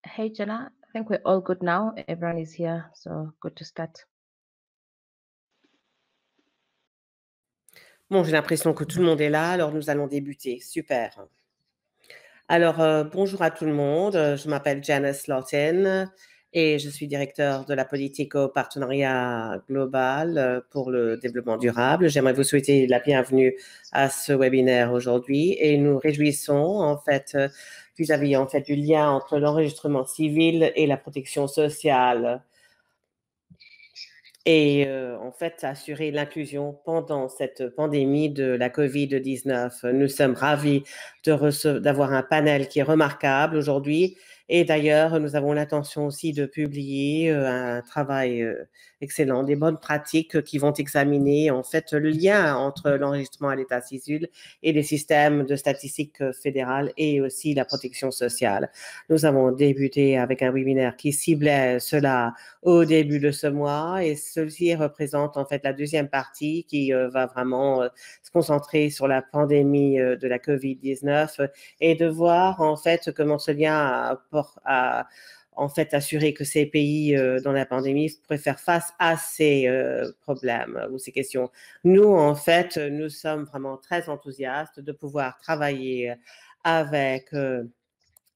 Hey Jenna, I think we're all good now. Everyone is here, so good to start. Bon, j'ai l'impression que tout le monde est là, alors nous allons débuter. Super. Alors, bonjour à tout le monde. Je m'appelle Janice Lawton et je suis directeur de la politique au partenariat global pour le développement durable. J'aimerais vous souhaiter la bienvenue à ce webinaire aujourd'hui et nous réjouissons en fait vis-à-vis en fait du lien entre l'enregistrement civil et la protection sociale et en fait assurer l'inclusion pendant cette pandémie de la COVID-19. Nous sommes ravis d'avoir un panel qui est remarquable aujourd'hui et d'ailleurs nous avons l'intention aussi de publier un travail excellent, des bonnes pratiques qui vont examiner en fait le lien entre l'enregistrement à l'état civil et les systèmes de statistiques fédérales et aussi la protection sociale. Nous avons débuté avec un webinaire qui ciblait cela au début de ce mois et ceci représente en fait la deuxième partie qui va vraiment se concentrer sur la pandémie de la COVID-19 et de voir en fait comment ce lien a en fait assurer que ces pays dans la pandémie pourraient faire face à ces problèmes ou ces questions. Nous, en fait, nous sommes vraiment très enthousiastes de pouvoir travailler avec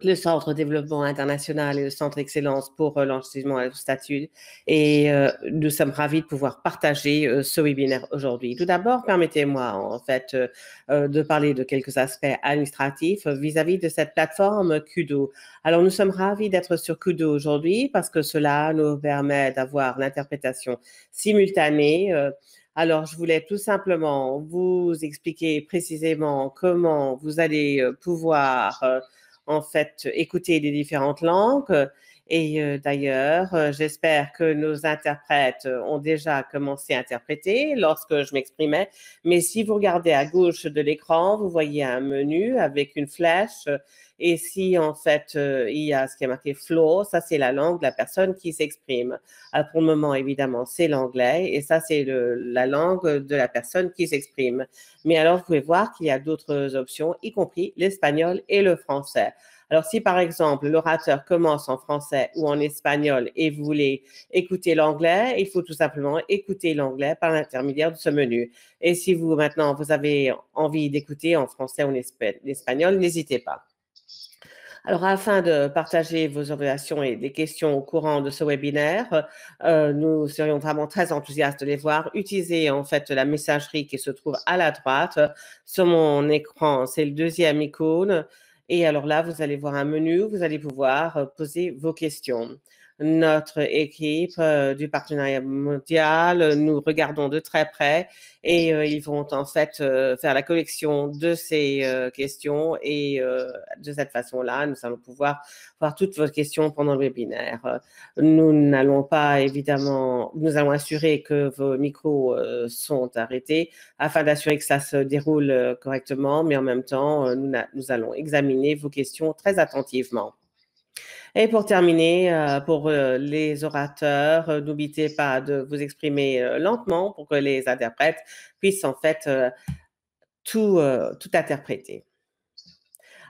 le Centre développement international et le Centre d'excellence pour l'enseignement et le statut. Et nous sommes ravis de pouvoir partager ce webinaire aujourd'hui. Tout d'abord, permettez-moi en fait de parler de quelques aspects administratifs vis-à-vis de cette plateforme Kudo. Alors, nous sommes ravis d'être sur Kudo aujourd'hui parce que cela nous permet d'avoir l'interprétation simultanée. Alors, je voulais tout simplement vous expliquer précisément comment vous allez pouvoir en fait écouter les différentes langues. Et d'ailleurs, j'espère que nos interprètes ont déjà commencé à interpréter lorsque je m'exprimais. Mais si vous regardez à gauche de l'écran, vous voyez un menu avec une flèche. Et si en fait il y a ce qui est marqué flow, ça c'est la langue de la personne qui s'exprime. Alors, pour le moment, évidemment, c'est l'anglais et ça c'est la langue de la personne qui s'exprime. Mais alors, vous pouvez voir qu'il y a d'autres options, y compris l'espagnol et le français. Alors, si par exemple l'orateur commence en français ou en espagnol et vous voulez écouter l'anglais, il faut tout simplement écouter l'anglais par l'intermédiaire de ce menu. Et si vous maintenant vous avez envie d'écouter en français ou en espagnol, n'hésitez pas. Alors, afin de partager vos observations et des questions au courant de ce webinaire, nous serions vraiment très enthousiastes de les voir. Utilisez en fait la messagerie qui se trouve à la droite sur mon écran. C'est le deuxième icône. Et alors là, vous allez voir un menu, vous allez pouvoir poser vos questions. Notre équipe du partenariat mondial, nous regardons de très près et ils vont en fait faire la collection de ces questions et de cette façon-là, nous allons pouvoir voir toutes vos questions pendant le webinaire. Nous n'allons pas, évidemment, nous allons assurer que vos micros sont arrêtés afin d'assurer que ça se déroule correctement, mais en même temps, nous allons examiner vos questions très attentivement. Et pour terminer, pour les orateurs, n'oubliez pas de vous exprimer lentement pour que les interprètes puissent en fait tout interpréter.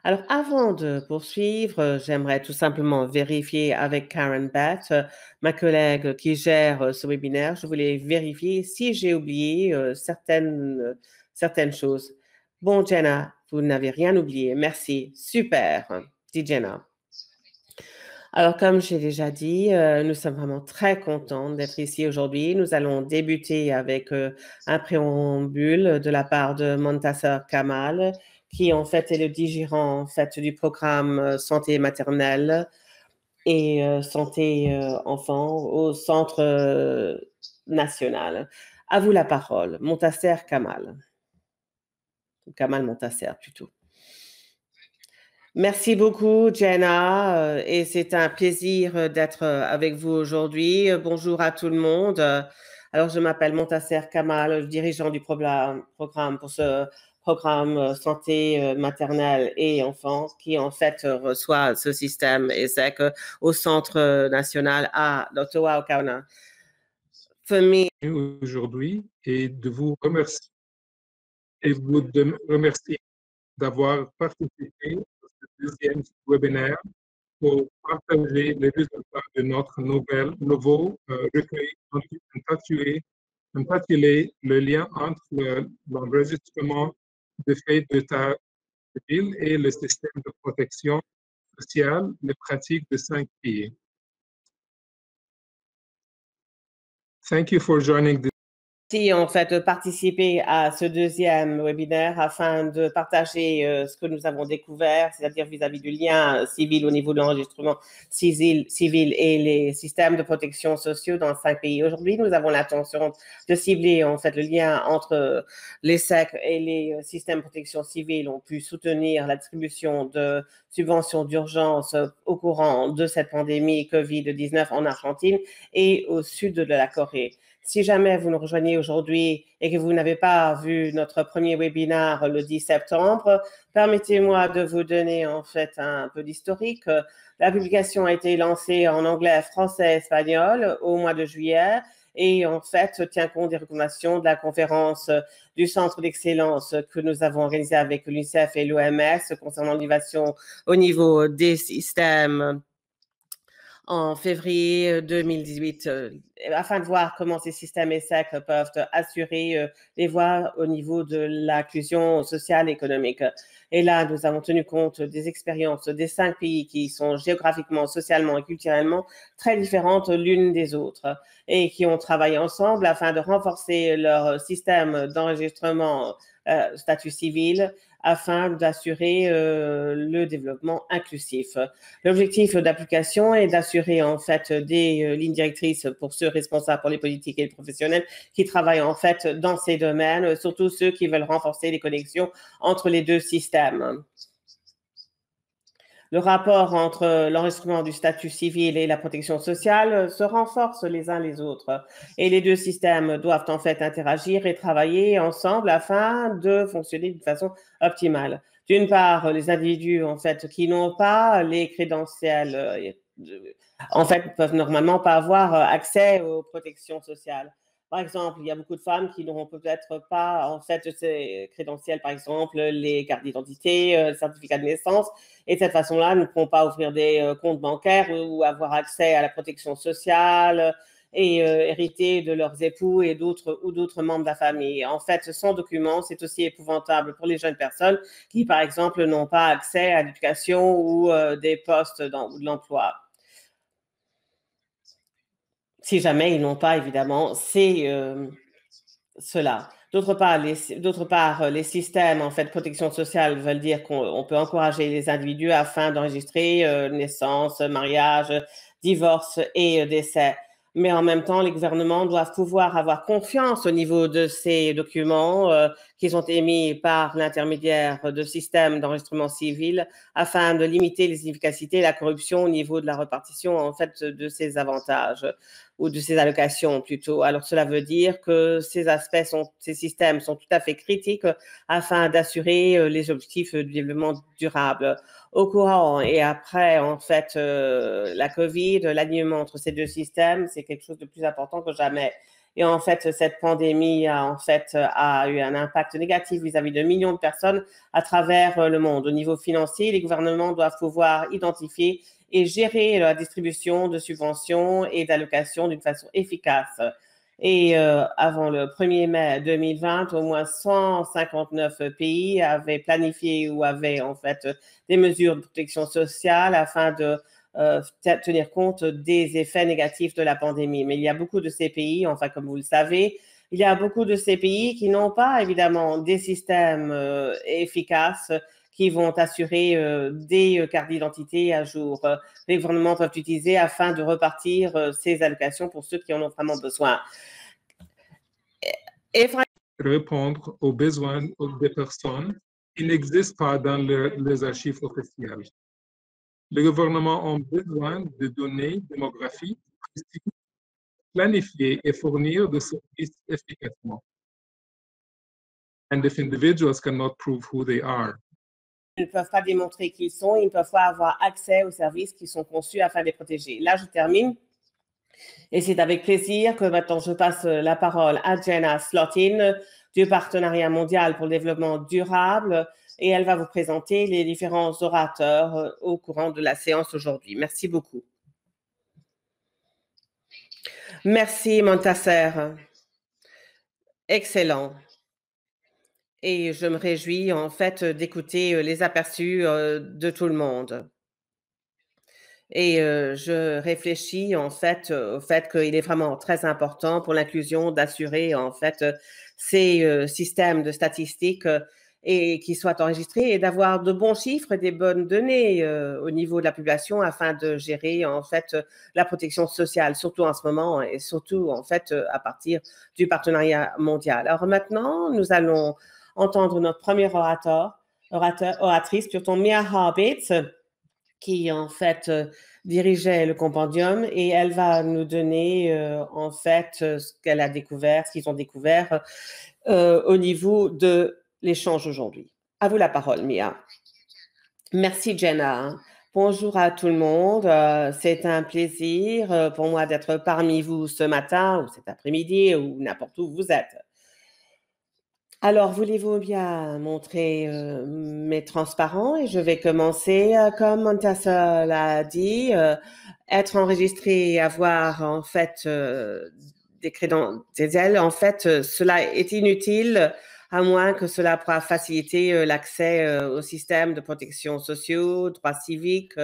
Alors, avant de poursuivre, j'aimerais tout simplement vérifier avec Karen Beth, ma collègue qui gère ce webinaire. Je voulais vérifier si j'ai oublié certaines choses. Bon, Jenna, vous n'avez rien oublié. Merci. Super, dit Jenna. Alors, comme j'ai déjà dit, nous sommes vraiment très contents d'être ici aujourd'hui. Nous allons débuter avec un préambule de la part de Montasser Kamal, qui en fait est le dirigeant en fait du programme santé maternelle et santé enfant au centre national. À vous la parole, Montasser Kamal. Kamal Montasser plutôt. Merci beaucoup, Jenna, et c'est un plaisir d'être avec vous aujourd'hui. Bonjour à tout le monde. Alors, je m'appelle Montasser Kamal, dirigeant du programme pour ce programme santé maternelle et enfance, qui en fait reçoit ce système ESSEC au Centre national à d'Ottawa, au Canada. Aujourd'hui et de vous remercier d'avoir participé à ce deuxième webinaire pour partager les résultats de notre nouveau recueil intitulé Le lien entre l'enregistrement des faits d'état civil et le système de protection sociale, les pratiques de 5 pays. Thank you for joining this. Merci en fait de participer à ce deuxième webinaire afin de partager ce que nous avons découvert, c'est-à-dire vis-à-vis du lien civil au niveau de l'enregistrement civil et les systèmes de protection sociaux dans 5 pays. Aujourd'hui, nous avons l'intention de cibler en fait le lien entre les SEC et les systèmes de protection civile ont pu soutenir la distribution de subventions d'urgence au courant de cette pandémie COVID-19 en Argentine et au sud de la Corée. Si jamais vous nous rejoignez aujourd'hui et que vous n'avez pas vu notre premier webinaire le 10 septembre, permettez-moi de vous donner en fait un peu d'historique. La publication a été lancée en anglais, français, espagnol au mois de juillet et en fait tient compte des recommandations de la conférence du Centre d'excellence que nous avons organisée avec l'UNICEF et l'OMS concernant l'innovation au niveau des systèmes en février 2018, afin de voir comment ces systèmes ESSEC peuvent assurer les voies au niveau de l'inclusion sociale et économique. Et là, nous avons tenu compte des expériences des 5 pays qui sont géographiquement, socialement et culturellement très différentes l'une des autres et qui ont travaillé ensemble afin de renforcer leur système d'enregistrement statut civil afin d'assurer le développement inclusif. L'objectif d'application est d'assurer en fait des lignes directrices pour ceux responsables pour les politiques et les professionnels qui travaillent en fait dans ces domaines, surtout ceux qui veulent renforcer les connexions entre les deux systèmes. Le rapport entre l'enregistrement du statut civil et la protection sociale se renforcent les uns les autres et les deux systèmes doivent en fait interagir et travailler ensemble afin de fonctionner d'une façon optimale. D'une part, les individus en fait qui n'ont pas les crédentiels en fait peuvent normalement pas avoir accès aux protections sociales. Par exemple, il y a beaucoup de femmes qui n'auront peut-être pas, en fait, ces crédentiels, par exemple, les cartes d'identité, certificats de naissance. Et de cette façon-là, nous ne pourrons pas ouvrir des comptes bancaires ou avoir accès à la protection sociale et hériter de leurs époux et d'autres membres de la famille. En fait, sans document, c'est aussi épouvantable pour les jeunes personnes qui, par exemple, n'ont pas accès à l'éducation ou des postes ou de l'emploi. Si jamais ils n'ont pas, évidemment, c'est cela. D'autre part, les systèmes en fait de protection sociale veulent dire qu'on peut encourager les individus afin d'enregistrer naissance, mariage, divorce et décès. Mais en même temps, les gouvernements doivent pouvoir avoir confiance au niveau de ces documents qui sont émis par l'intermédiaire de systèmes d'enregistrement civil afin de limiter les inefficacités et la corruption au niveau de la répartition en fait de ces avantages ou de ces allocations plutôt. Alors cela veut dire que ces systèmes sont tout à fait critiques afin d'assurer les objectifs du développement durable. Au courant et après en fait la COVID, l'alignement entre ces deux systèmes, c'est quelque chose de plus important que jamais. Et en fait, cette pandémie a eu un impact négatif vis-à-vis de millions de personnes à travers le monde. Au niveau financier, les gouvernements doivent pouvoir identifier et gérer la distribution de subventions et d'allocations d'une façon efficace. Et avant le 1er mai 2020, au moins 159 pays avaient planifié ou avaient en fait des mesures de protection sociale afin de tenir compte des effets négatifs de la pandémie. Mais il y a beaucoup de ces pays, enfin comme vous le savez, il y a beaucoup de ces pays qui n'ont pas évidemment des systèmes efficaces qui vont assurer des cartes d'identité à jour. Les gouvernements peuvent utiliser afin de repartir ces allocations pour ceux qui en ont vraiment besoin. Répondre aux besoins des personnes qui n'existent pas dans les archives officielles. Les gouvernements ont besoin de données démographiques précises, planifier et fournir des services efficacement. And if individuals cannot prove who they are, ils ne peuvent pas démontrer qui ils sont, ils ne peuvent pas avoir accès aux services qui sont conçus afin de les protéger. Là, je termine. Et c'est avec plaisir que maintenant je passe la parole à Jenna Slotin du Partenariat mondial pour le développement durable et elle va vous présenter les différents orateurs au courant de la séance aujourd'hui. Merci beaucoup. Merci, Montasser. Excellent. Et je me réjouis en fait d'écouter les aperçus de tout le monde. Et je réfléchis en fait au fait qu'il est vraiment très important pour l'inclusion d'assurer en fait ces systèmes de statistiques et qui soient enregistrés et d'avoir de bons chiffres et des bonnes données au niveau de la population afin de gérer en fait la protection sociale, surtout en ce moment et surtout en fait à partir du partenariat mondial. Alors maintenant, nous allons entendre notre premier oratrice, plutôt Mia Habits, qui en fait dirigeait le compendium et elle va nous donner en fait ce qu'elle a découvert, ce qu'ils ont découvert au niveau de l'échange aujourd'hui. À vous la parole, Mia. Merci, Jenna. Bonjour à tout le monde. C'est un plaisir pour moi d'être parmi vous ce matin ou cet après-midi ou n'importe où vous êtes. Alors, voulez-vous bien montrer mes transparents et je vais commencer comme Montassa l'a dit, être enregistré et avoir en fait des crédentiels. En fait, cela est inutile à moins que cela pourra faciliter l'accès au système de protection sociale, droits civiques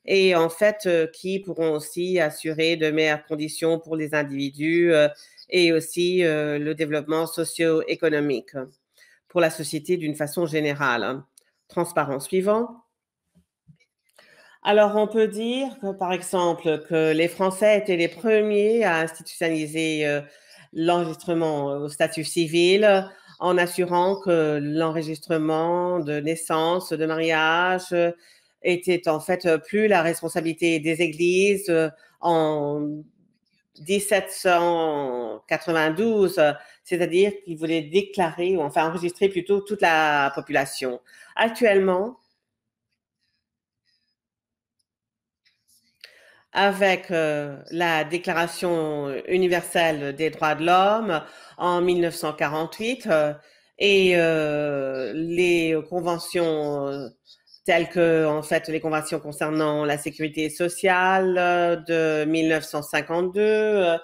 et en fait qui pourront aussi assurer de meilleures conditions pour les individus et aussi le développement socio-économique pour la société d'une façon générale. Transparent suivant. Alors, on peut dire que, par exemple, que les Français étaient les premiers à institutionnaliser l'enregistrement au statut civil en assurant que l'enregistrement de naissance, de mariage était en fait plus la responsabilité des églises en 1792, c'est-à-dire qu'ils voulaient déclarer, ou enfin enregistrer plutôt toute la population. Actuellement, avec la Déclaration universelle des droits de l'homme en 1948 et les conventions telles que en fait les conventions concernant la sécurité sociale de 1952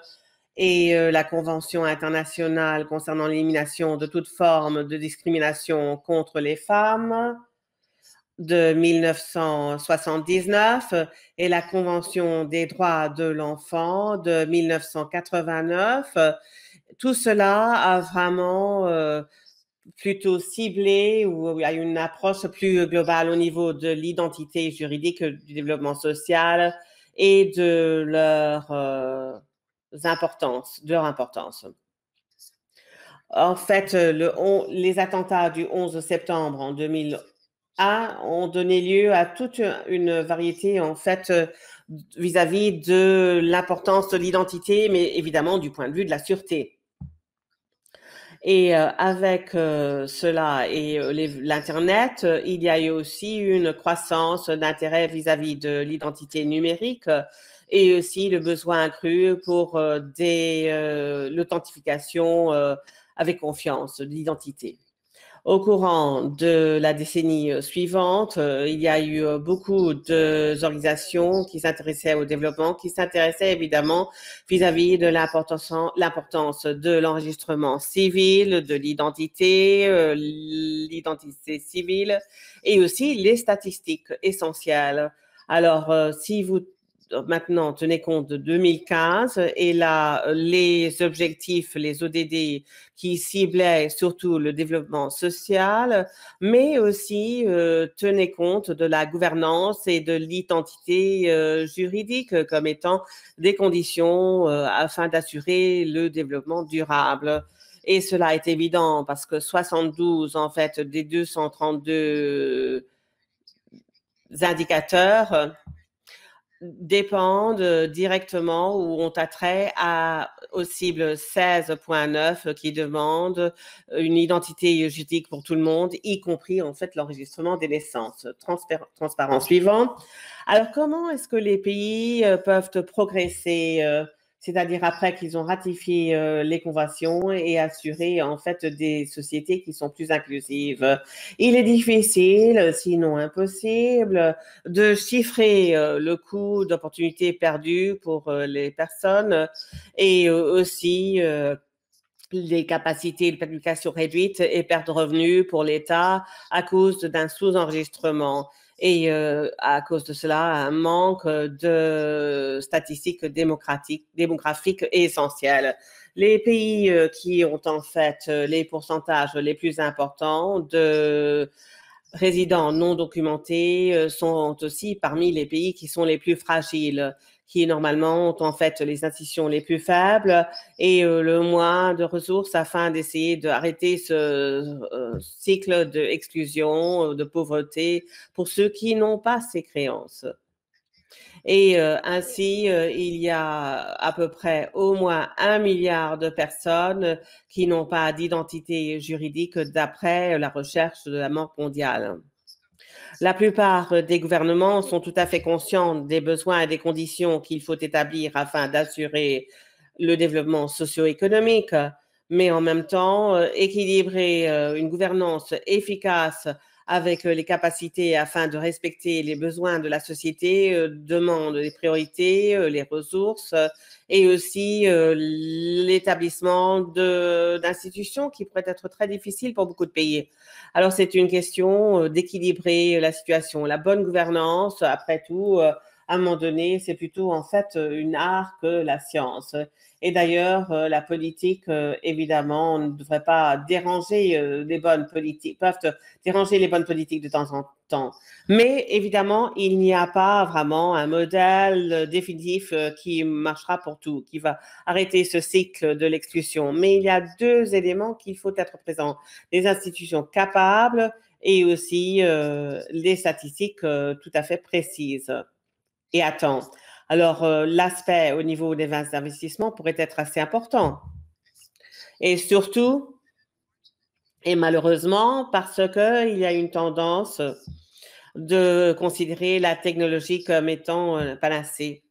et la Convention internationale concernant l'élimination de toute forme de discrimination contre les femmes de 1979 et la Convention des droits de l'enfant de 1989. Tout cela a vraiment plutôt ciblé ou il y a une approche plus globale au niveau de l'identité juridique, du développement social et de leur importance. En fait, les attentats du 11 septembre en 2001 ont donné lieu à toute une variété, en fait, vis-à-vis de l'importance de l'identité, mais évidemment du point de vue de la sûreté. Et avec cela et l'Internet, il y a eu aussi une croissance d'intérêt vis-à-vis de l'identité numérique et aussi le besoin accru pour l'authentification avec confiance de l'identité. Au courant de la décennie suivante, il y a eu beaucoup d'organisations qui s'intéressaient au développement, qui s'intéressaient évidemment vis-à-vis de l'importance de l'enregistrement civil, de l'identité civile et aussi les statistiques essentielles. Alors, si vous maintenant tenez compte de 2015 et là, les objectifs, les ODD qui ciblaient surtout le développement social, mais aussi tenez compte de la gouvernance et de l'identité juridique comme étant des conditions afin d'assurer le développement durable. Et cela est évident parce que 72 en fait des 232 indicateurs dépendent directement ou ont attrait aux cibles 16.9 qui demandent une identité juridique pour tout le monde, y compris en fait l'enregistrement des naissances. Transparent suivant. Alors, comment est-ce que les pays peuvent progresser c'est-à-dire après qu'ils ont ratifié les conventions et assuré en fait des sociétés qui sont plus inclusives. Il est difficile, sinon impossible, de chiffrer le coût d'opportunités perdues pour les personnes et aussi les capacités de planification réduites et perte de revenus pour l'État à cause d'un sous-enregistrement. Et à cause de cela, un manque de statistiques démographiques essentielles. Les pays qui ont en fait les pourcentages les plus importants de résidents non documentés sont aussi parmi les pays qui sont les plus fragiles, qui normalement ont en fait les institutions les plus faibles et le moins de ressources afin d'essayer d'arrêter ce cycle d'exclusion, de pauvreté pour ceux qui n'ont pas ces créances. Et ainsi, il y a à peu près au moins 1 milliard de personnes qui n'ont pas d'identité juridique d'après la recherche de la Banque mondiale. La plupart des gouvernements sont tout à fait conscients des besoins et des conditions qu'il faut établir afin d'assurer le développement socio-économique, mais en même temps, équilibrer une gouvernance efficace avec les capacités afin de respecter les besoins de la société demande les priorités, les ressources et aussi l'établissement d'institutions qui pourraient être très difficiles pour beaucoup de pays. Alors, c'est une question d'équilibrer la situation. La bonne gouvernance, après tout, à un moment donné, c'est plutôt en fait une art que la science. Et d'ailleurs, la politique, évidemment, ne devrait pas déranger les bonnes politiques, peuvent déranger les bonnes politiques de temps en temps. Mais évidemment, il n'y a pas vraiment un modèle définitif qui marchera pour tout, qui va arrêter ce cycle de l'exclusion. Mais il y a 2 éléments qu'il faut être présents. Les institutions capables et aussi les statistiques tout à fait précises et à temps. Alors, l'aspect au niveau des investissements pourrait être assez important. Et surtout, et malheureusement, parce qu'il y a une tendance de considérer la technologie comme étant panacée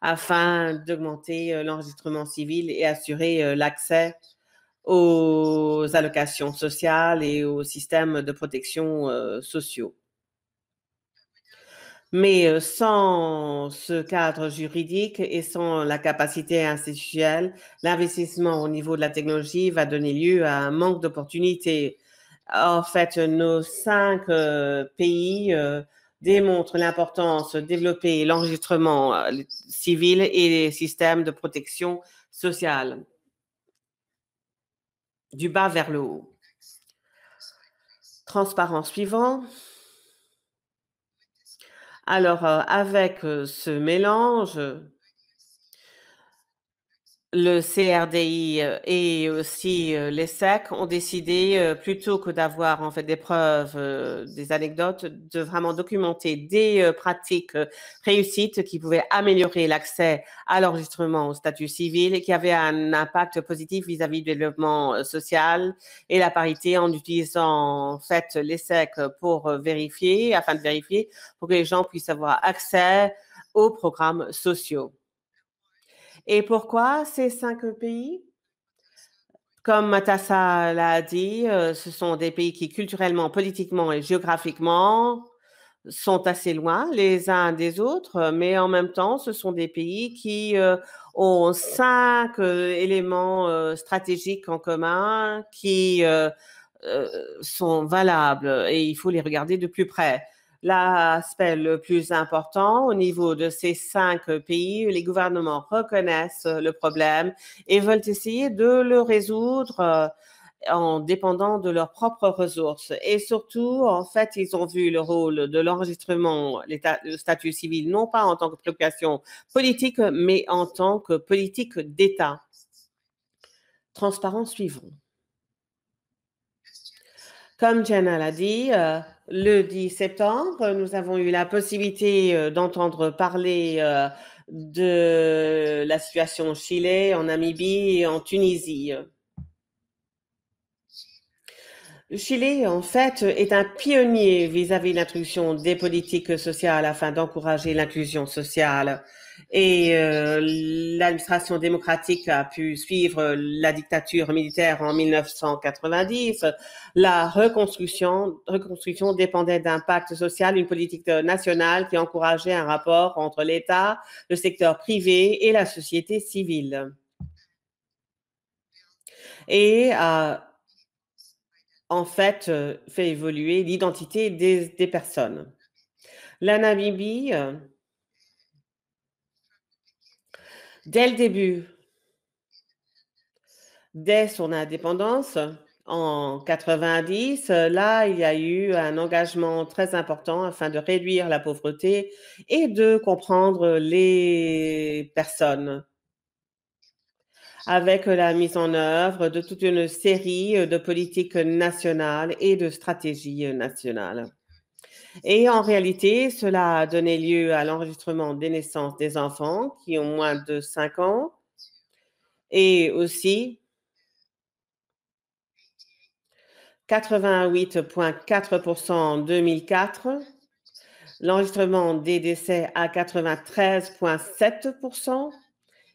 afin d'augmenter l'enregistrement civil et assurer l'accès aux allocations sociales et aux systèmes de protection sociaux. Mais sans ce cadre juridique et sans la capacité institutionnelle, l'investissement au niveau de la technologie va donner lieu à un manque d'opportunités. En fait, nos 5 pays démontrent l'importance de développer l'enregistrement civil et les systèmes de protection sociale, du bas vers le haut. Transparent suivant. Alors, avec ce mélange, le CRDI et aussi l'ESSEC ont décidé, plutôt que d'avoir en fait des preuves, des anecdotes, de vraiment documenter des pratiques réussites qui pouvaient améliorer l'accès à l'enregistrement au statut civil et qui avaient un impact positif vis-à-vis du développement social et la parité en utilisant en fait l'ESSEC pour vérifier, afin de vérifier, pour que les gens puissent avoir accès aux programmes sociaux. Et pourquoi ces 5 pays? Comme Matassa l'a dit, ce sont des pays qui culturellement, politiquement et géographiquement sont assez loin les uns des autres, mais en même temps, ce sont des pays qui ont 5 éléments stratégiques en commun qui sont valables et il faut les regarder de plus près. L'aspect le plus important au niveau de ces 5 pays, les gouvernements reconnaissent le problème et veulent essayer de le résoudre en dépendant de leurs propres ressources. Et surtout, en fait, ils ont vu le rôle de l'enregistrement, le statut civil, non pas en tant que préoccupation politique, mais en tant que politique d'État. Transparent suivant. Comme Jenna l'a dit, le 10 septembre, nous avons eu la possibilité d'entendre parler de la situation au Chili, en Namibie et en Tunisie. Le Chili, en fait, est un pionnier vis-à-vis de l'introduction des politiques sociales afin d'encourager l'inclusion sociale. Et l'administration démocratique a pu suivre la dictature militaire en 1990. La reconstruction dépendait d'un pacte social, une politique nationale qui encourageait un rapport entre l'État, le secteur privé et la société civile. Et en fait, fait évoluer l'identité des personnes. La Namibie, dès le début, dès son indépendance, en 90, là, il y a eu un engagement très important afin de réduire la pauvreté et de comprendre les personnes avec la mise en œuvre de toute une série de politiques nationales et de stratégies nationales. Et en réalité, cela a donné lieu à l'enregistrement des naissances des enfants qui ont moins de 5 ans et aussi 88,4% en 2004, l'enregistrement des décès à 93,7%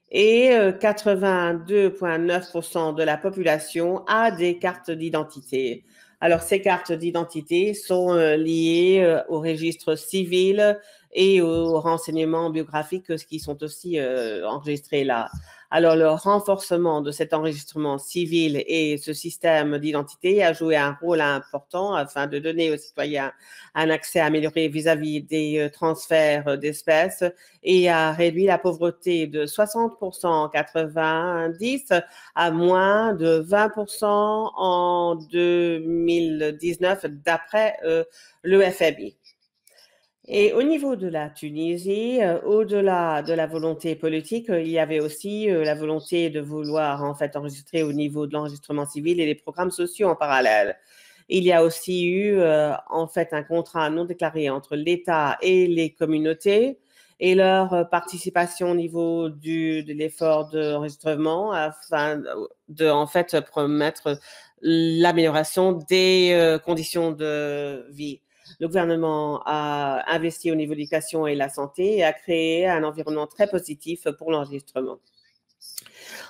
et 82,9% de la population a des cartes d'identité. Alors, ces cartes d'identité sont liées au registre civil et aux renseignements biographiques qui sont aussi enregistrés là. Alors, le renforcement de cet enregistrement civil et ce système d'identité a joué un rôle important afin de donner aux citoyens un accès amélioré vis-à-vis des transferts d'espèces et a réduit la pauvreté de 60% en 90 à moins de 20% en 2019 d'après le FMI. Et au niveau de la Tunisie, au-delà de la volonté politique, il y avait aussi la volonté de vouloir en fait enregistrer au niveau de l'enregistrement civil et les programmes sociaux en parallèle. Il y a aussi eu en fait un contrat non déclaré entre l'État et les communautés et leur participation au niveau de l'effort d'enregistrement afin de en fait promettre l'amélioration des conditions de vie. Le gouvernement a investi au niveau de l'éducation et la santé et a créé un environnement très positif pour l'enregistrement.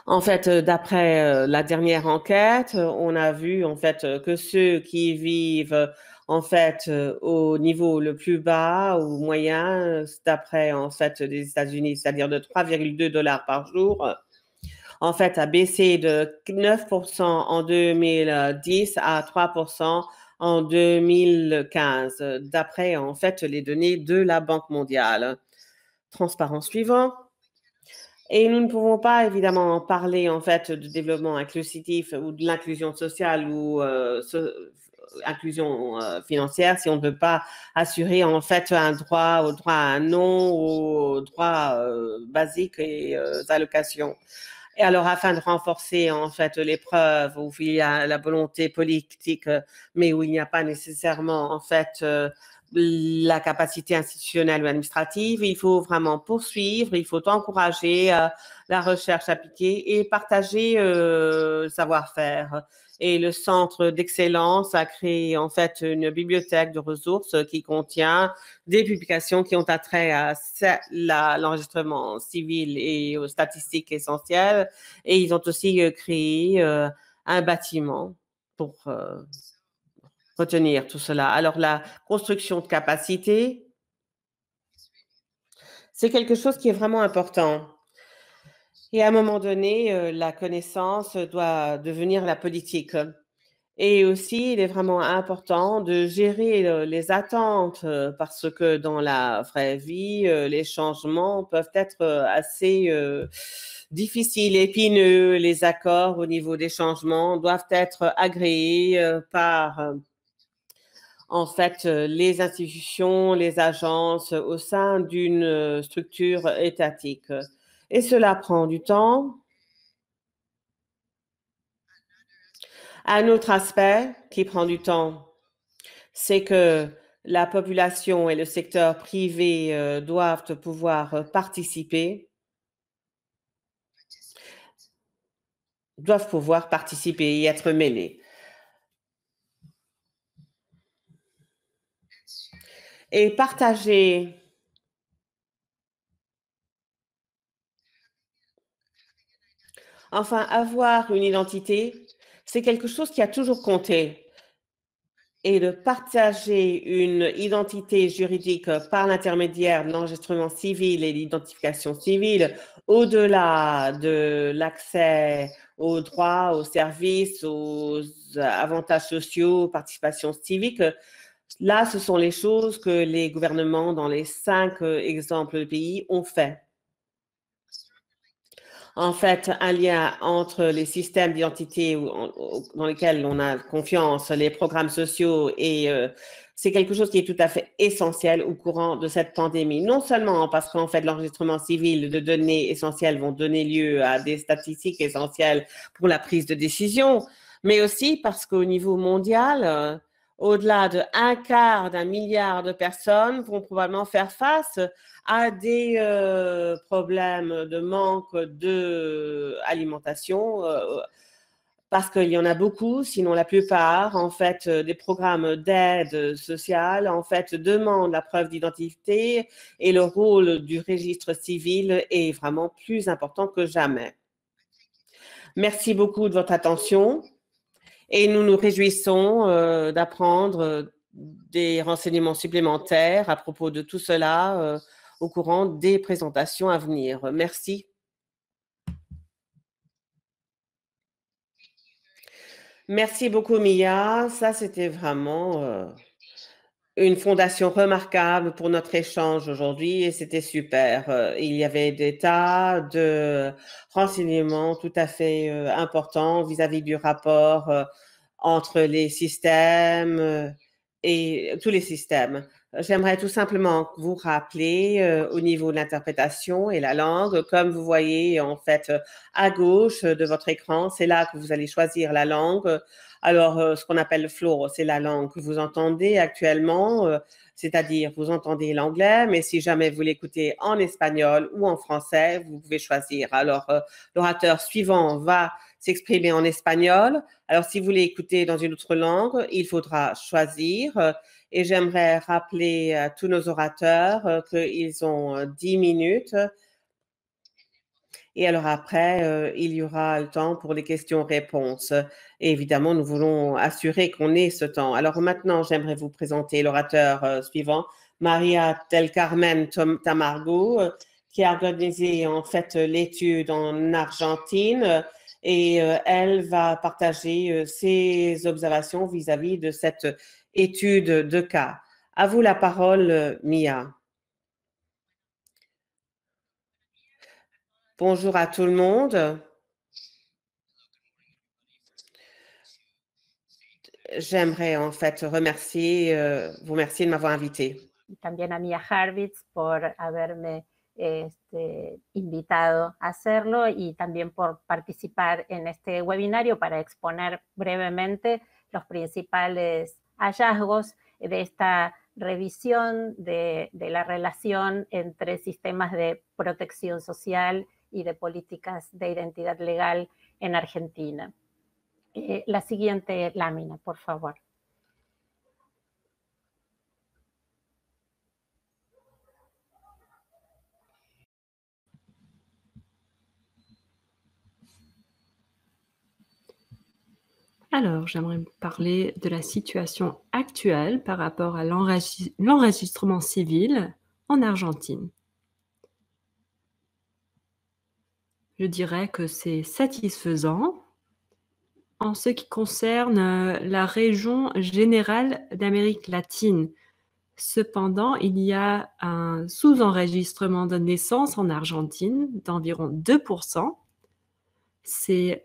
En fait, d'après la dernière enquête, on a vu en fait que ceux qui vivent en fait au niveau le plus bas ou moyen, d'après en fait les États-Unis, c'est-à-dire de 3,2 $ par jour, en fait a baissé de 9% en 2010 à 3% en 2015, d'après en fait les données de la Banque mondiale. Transparent suivant. Et nous ne pouvons pas évidemment parler en fait de développement inclusif ou de l'inclusion sociale ou inclusion financière si on ne peut pas assurer en fait un droit au droit à un nom, aux droits basiques et allocations. Et alors, afin de renforcer en fait les preuves où il y a la volonté politique, mais où il n'y a pas nécessairement en fait la capacité institutionnelle ou administrative, il faut vraiment poursuivre, il faut encourager la recherche appliquée et partager le savoir-faire. Et le centre d'excellence a créé en fait une bibliothèque de ressources qui contient des publications qui ont attrait à l'enregistrement civil et aux statistiques essentielles. Et ils ont aussi créé un bâtiment pour retenir tout cela. Alors, la construction de capacité, c'est quelque chose qui est vraiment important. Et à un moment donné, la connaissance doit devenir la politique. Et aussi, il est vraiment important de gérer les attentes parce que dans la vraie vie, les changements peuvent être assez difficiles, épineux. Les accords au niveau des changements doivent être agréés par en fait les institutions, les agences au sein d'une structure étatique. Et cela prend du temps. Un autre aspect qui prend du temps, c'est que la population et le secteur privé doivent pouvoir participer, et être mêlés. Et partager enfin, avoir une identité, c'est quelque chose qui a toujours compté. Et de partager une identité juridique par l'intermédiaire de l'enregistrement civil et l'identification civile, au-delà de l'accès aux droits, aux services, aux avantages sociaux, aux participations civiques, là, ce sont les choses que les gouvernements dans les 5 exemples de pays ont fait. En fait, un lien entre les systèmes d'identité dans lesquels on a confiance, les programmes sociaux, et c'est quelque chose qui est tout à fait essentiel au courant de cette pandémie. Non seulement parce qu'en fait, l'enregistrement civil de données essentielles vont donner lieu à des statistiques essentielles pour la prise de décision, mais aussi parce qu'au niveau mondial, au-delà de 1/4 d'un milliard de personnes vont probablement faire face à des problèmes de manque d'alimentation, parce qu'il y en a beaucoup, sinon la plupart, en fait, des programmes d'aide sociale, en fait, demandent la preuve d'identité et le rôle du registre civil est vraiment plus important que jamais. Merci beaucoup de votre attention et nous nous réjouissons d'apprendre des renseignements supplémentaires à propos de tout cela au courant des présentations à venir. Merci. Merci beaucoup, Mia. Ça, c'était vraiment une fondation remarquable pour notre échange aujourd'hui et c'était super. Il y avait des tas de renseignements tout à fait importants vis-à-vis du rapport entre les systèmes et tous les systèmes. J'aimerais tout simplement vous rappeler au niveau de l'interprétation et la langue, comme vous voyez en fait à gauche de votre écran, c'est là que vous allez choisir la langue. Alors, ce qu'on appelle le flow, c'est la langue que vous entendez actuellement, c'est-à-dire vous entendez l'anglais, mais si jamais vous l'écoutez en espagnol ou en français, vous pouvez choisir. Alors, l'orateur suivant va s'exprimer en espagnol. Alors, si vous voulez écouter dans une autre langue, il faudra choisir. Et j'aimerais rappeler à tous nos orateurs qu'ils ont 10 minutes. Et alors après, il y aura le temps pour les questions-réponses. Et évidemment, nous voulons assurer qu'on ait ce temps. Alors maintenant, j'aimerais vous présenter l'orateur suivant, Maria del Carmen Tamargo, qui a organisé en fait l'étude en Argentine et elle va partager ses observations vis-à-vis de cette étude de cas. À vous la parole, Mia. Bonjour à tout le monde. J'aimerais en fait vous remercier de m'avoir invité. También a Mia Harvitz por haberme invitado a hacerlo y también por participar en este webinario para exponer brevemente los principales hallazgos de esta revisión de la relación entre sistemas de protección social y de políticas de identidad legal en Argentina. La siguiente lámina, por favor. Alors, j'aimerais parler de la situation actuelle par rapport à l'enregistrement civil en Argentine. Je dirais que c'est satisfaisant en ce qui concerne la région générale d'Amérique latine. Cependant, il y a un sous-enregistrement de naissance en Argentine d'environ 2%. C'est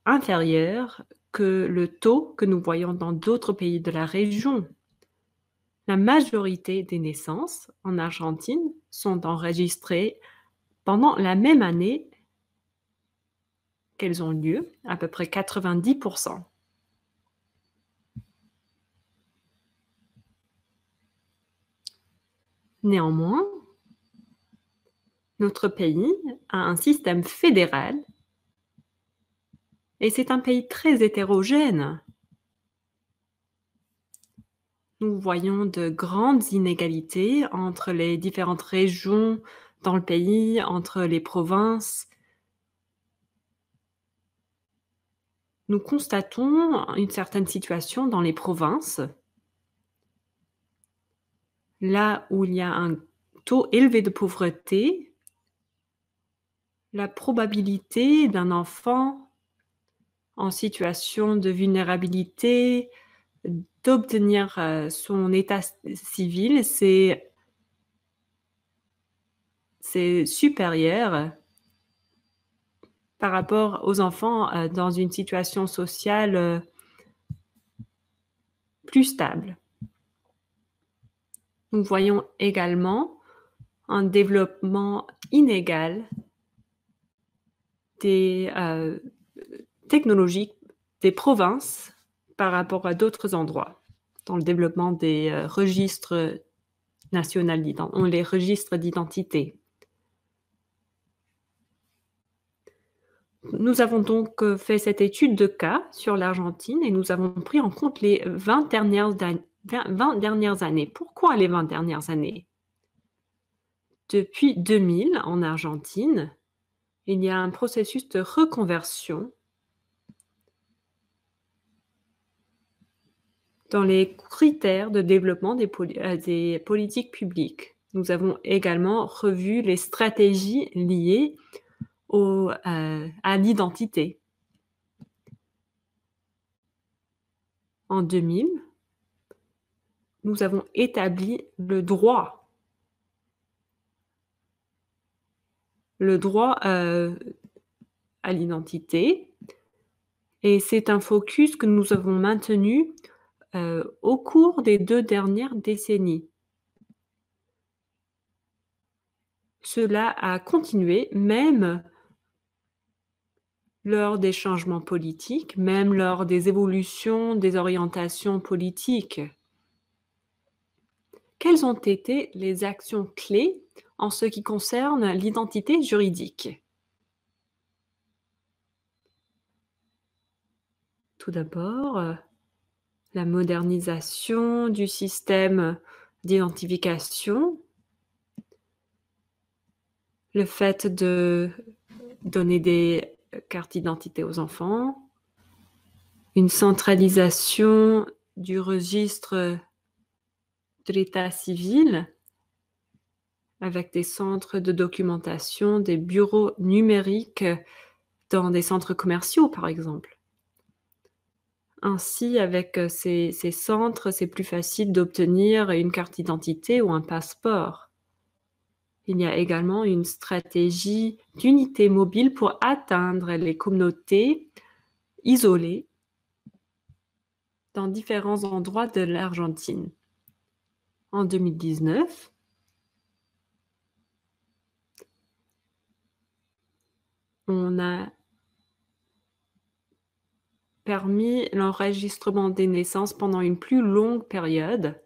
inférieur que le taux que nous voyons dans d'autres pays de la région. La majorité des naissances en Argentine sont enregistrées pendant la même année qu'elles ont lieu, à peu près 90%. Néanmoins, notre pays a un système fédéral et c'est un pays très hétérogène. Nous voyons de grandes inégalités entre les différentes régions dans le pays, entre les provinces. Nous constatons une certaine situation dans les provinces, là où il y a un taux élevé de pauvreté. La probabilité d'un enfant en situation de vulnérabilité d'obtenir son état civil, c'est supérieur par rapport aux enfants dans une situation sociale plus stable. Nous voyons également un développement inégal des technologies des provinces par rapport à d'autres endroits dans le développement des registres nationaux, les registres d'identité. Nous avons donc fait cette étude de cas sur l'Argentine et nous avons pris en compte les 20 dernières années. Pourquoi les 20 dernières années? Depuis 2000, en Argentine, il y a un processus de reconversion dans les critères de développement des politiques publiques. Nous avons également revu les stratégies liées à l'identité. En 2000, nous avons établi le droit à l'identité, et c'est un focus que nous avons maintenu au cours des 2 dernières décennies. Cela a continué même lors des changements politiques, même lors des évolutions des orientations politiques. Quelles ont été les actions clés en ce qui concerne l'identité juridique? Tout d'abord, la modernisation du système d'identification, le fait de donner des cartes d'identité aux enfants, une centralisation du registre de l'état civil avec des centres de documentation, des bureaux numériques dans des centres commerciaux, par exemple. Ainsi, avec ces centres, c'est plus facile d'obtenir une carte d'identité ou un passeport. Il y a également une stratégie d'unité mobile pour atteindre les communautés isolées dans différents endroits de l'Argentine. En 2019, on a permis l'enregistrement des naissances pendant une plus longue période.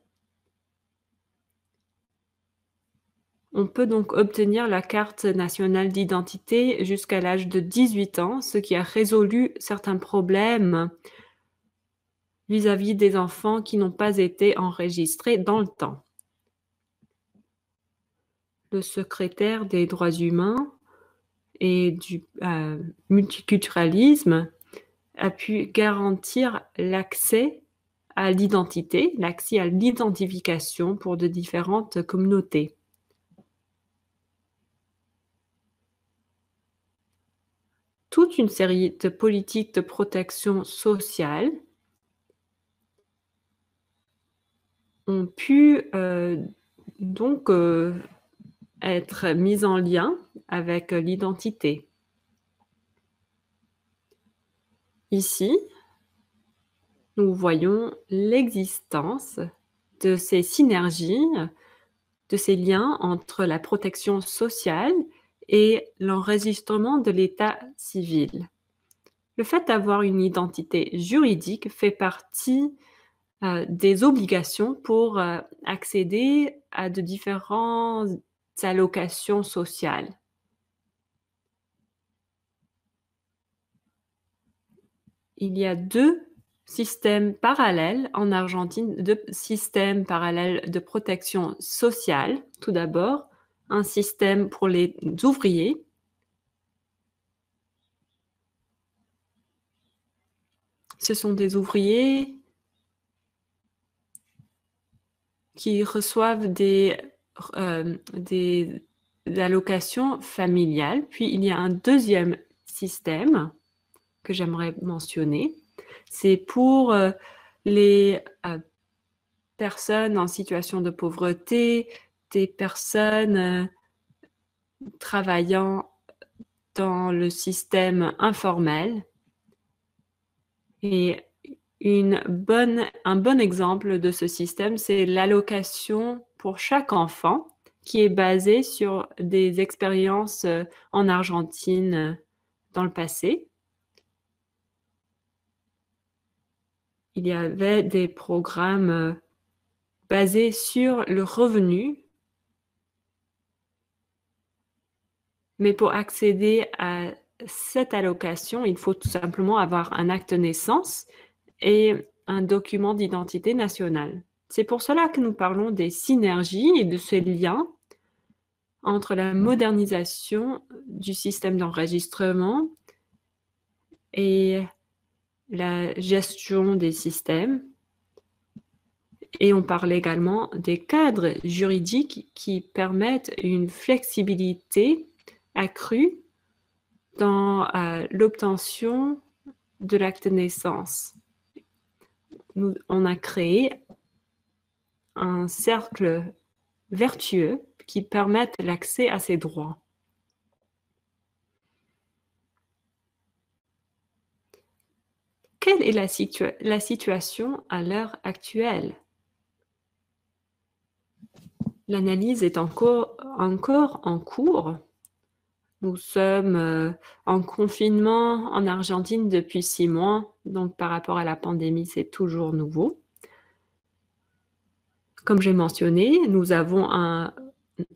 On peut donc obtenir la carte nationale d'identité jusqu'à l'âge de 18 ans, ce qui a résolu certains problèmes vis-à-vis des enfants qui n'ont pas été enregistrés dans le temps. Le secrétaire des droits humains et du multiculturalisme a pu garantir l'accès à l'identité, l'accès à l'identification pour de différentes communautés. Toute une série de politiques de protection sociale ont pu donc être mises en lien avec l'identité. Ici, nous voyons l'existence de ces synergies, de ces liens entre la protection sociale et l'enregistrement de l'état civil. Le fait d'avoir une identité juridique fait partie des obligations pour accéder à de différentes allocations sociales. Il y a 2 systèmes parallèles en Argentine, deux systèmes parallèles de protection sociale. Tout d'abord, un système pour les ouvriers. Ce sont des ouvriers qui reçoivent des allocations familiales. Puis, il y a un deuxième système que j'aimerais mentionner. C'est pour les personnes en situation de pauvreté, des personnes travaillant dans le système informel. Et un bon exemple de ce système, c'est l'allocation pour chaque enfant qui est basée sur des expériences en Argentine dans le passé. Il y avait des programmes basés sur le revenu, mais pour accéder à cette allocation, il faut tout simplement avoir un acte de naissance et un document d'identité nationale. C'est pour cela que nous parlons des synergies et de ces liens entre la modernisation du système d'enregistrement et la gestion des systèmes. Et on parle également des cadres juridiques qui permettent une flexibilité accrue dans l'obtention de l'acte de naissance. On a créé un cercle vertueux qui permet l'accès à ces droits. Quelle est la situation à l'heure actuelle? L'analyse est encore en cours. Nous sommes en confinement en Argentine depuis 6 mois, donc par rapport à la pandémie, c'est toujours nouveau. Comme j'ai mentionné, nous avons un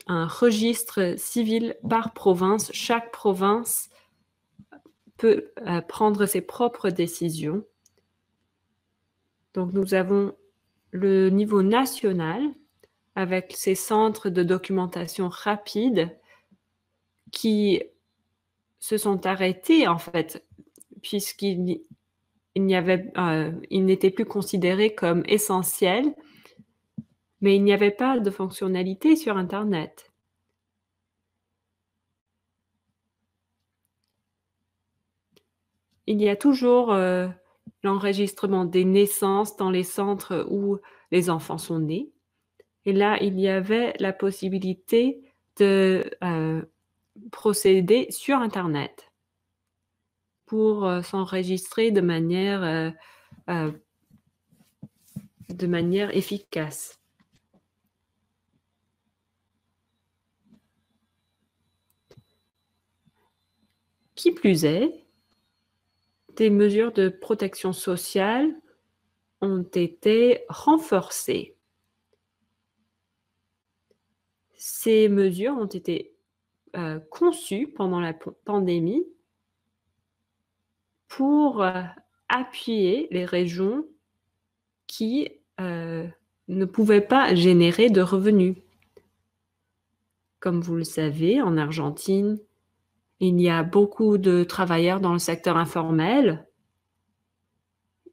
registre civil par province. Chaque province peut prendre ses propres décisions. Donc, nous avons le niveau national avec ces centres de documentation rapide qui se sont arrêtés, en fait, puisqu'ils n'étaient plus considérés comme essentiels, mais il n'y avait pas de fonctionnalité sur Internet. Il y a toujours l'enregistrement des naissances dans les centres où les enfants sont nés. Et là, il y avait la possibilité de procéder sur Internet pour s'enregistrer de manière efficace. Qui plus est, des mesures de protection sociale ont été renforcées. Ces mesures ont été conçues pendant la pandémie pour appuyer les régions qui ne pouvaient pas générer de revenus. Comme vous le savez, en Argentine, il y a beaucoup de travailleurs dans le secteur informel.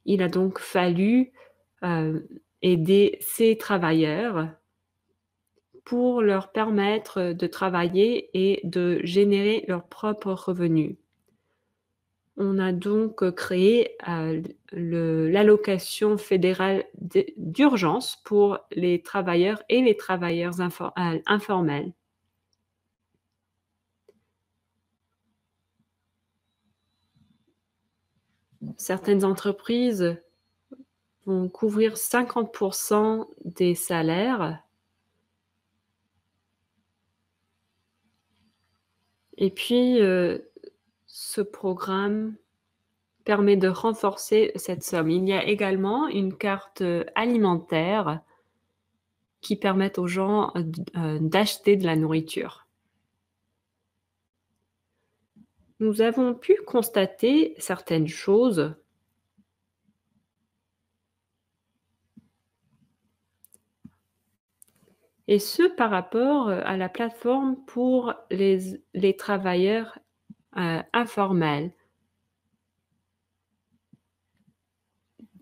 Il a donc fallu aider ces travailleurs pour leur permettre de travailler et de générer leurs propres revenus. On a donc créé l'allocation fédérale d'urgence pour les travailleurs et les travailleurs informels. Certaines entreprises vont couvrir 50% des salaires. Et puis, ce programme permet de renforcer cette somme. Il y a également une carte alimentaire qui permet aux gens d'acheter de la nourriture. Nous avons pu constater certaines choses. et ce par rapport à la plateforme pour les travailleurs informels.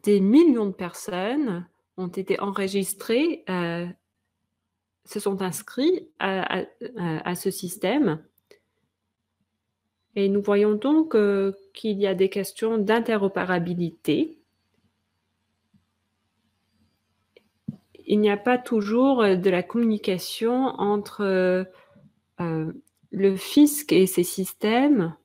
Des millions de personnes ont été enregistrées, se sont inscrits à ce système. Et nous voyons donc qu'il y a des questions d'interopérabilité. Il n'y a pas toujours de la communication entre le fisc et ces systèmes.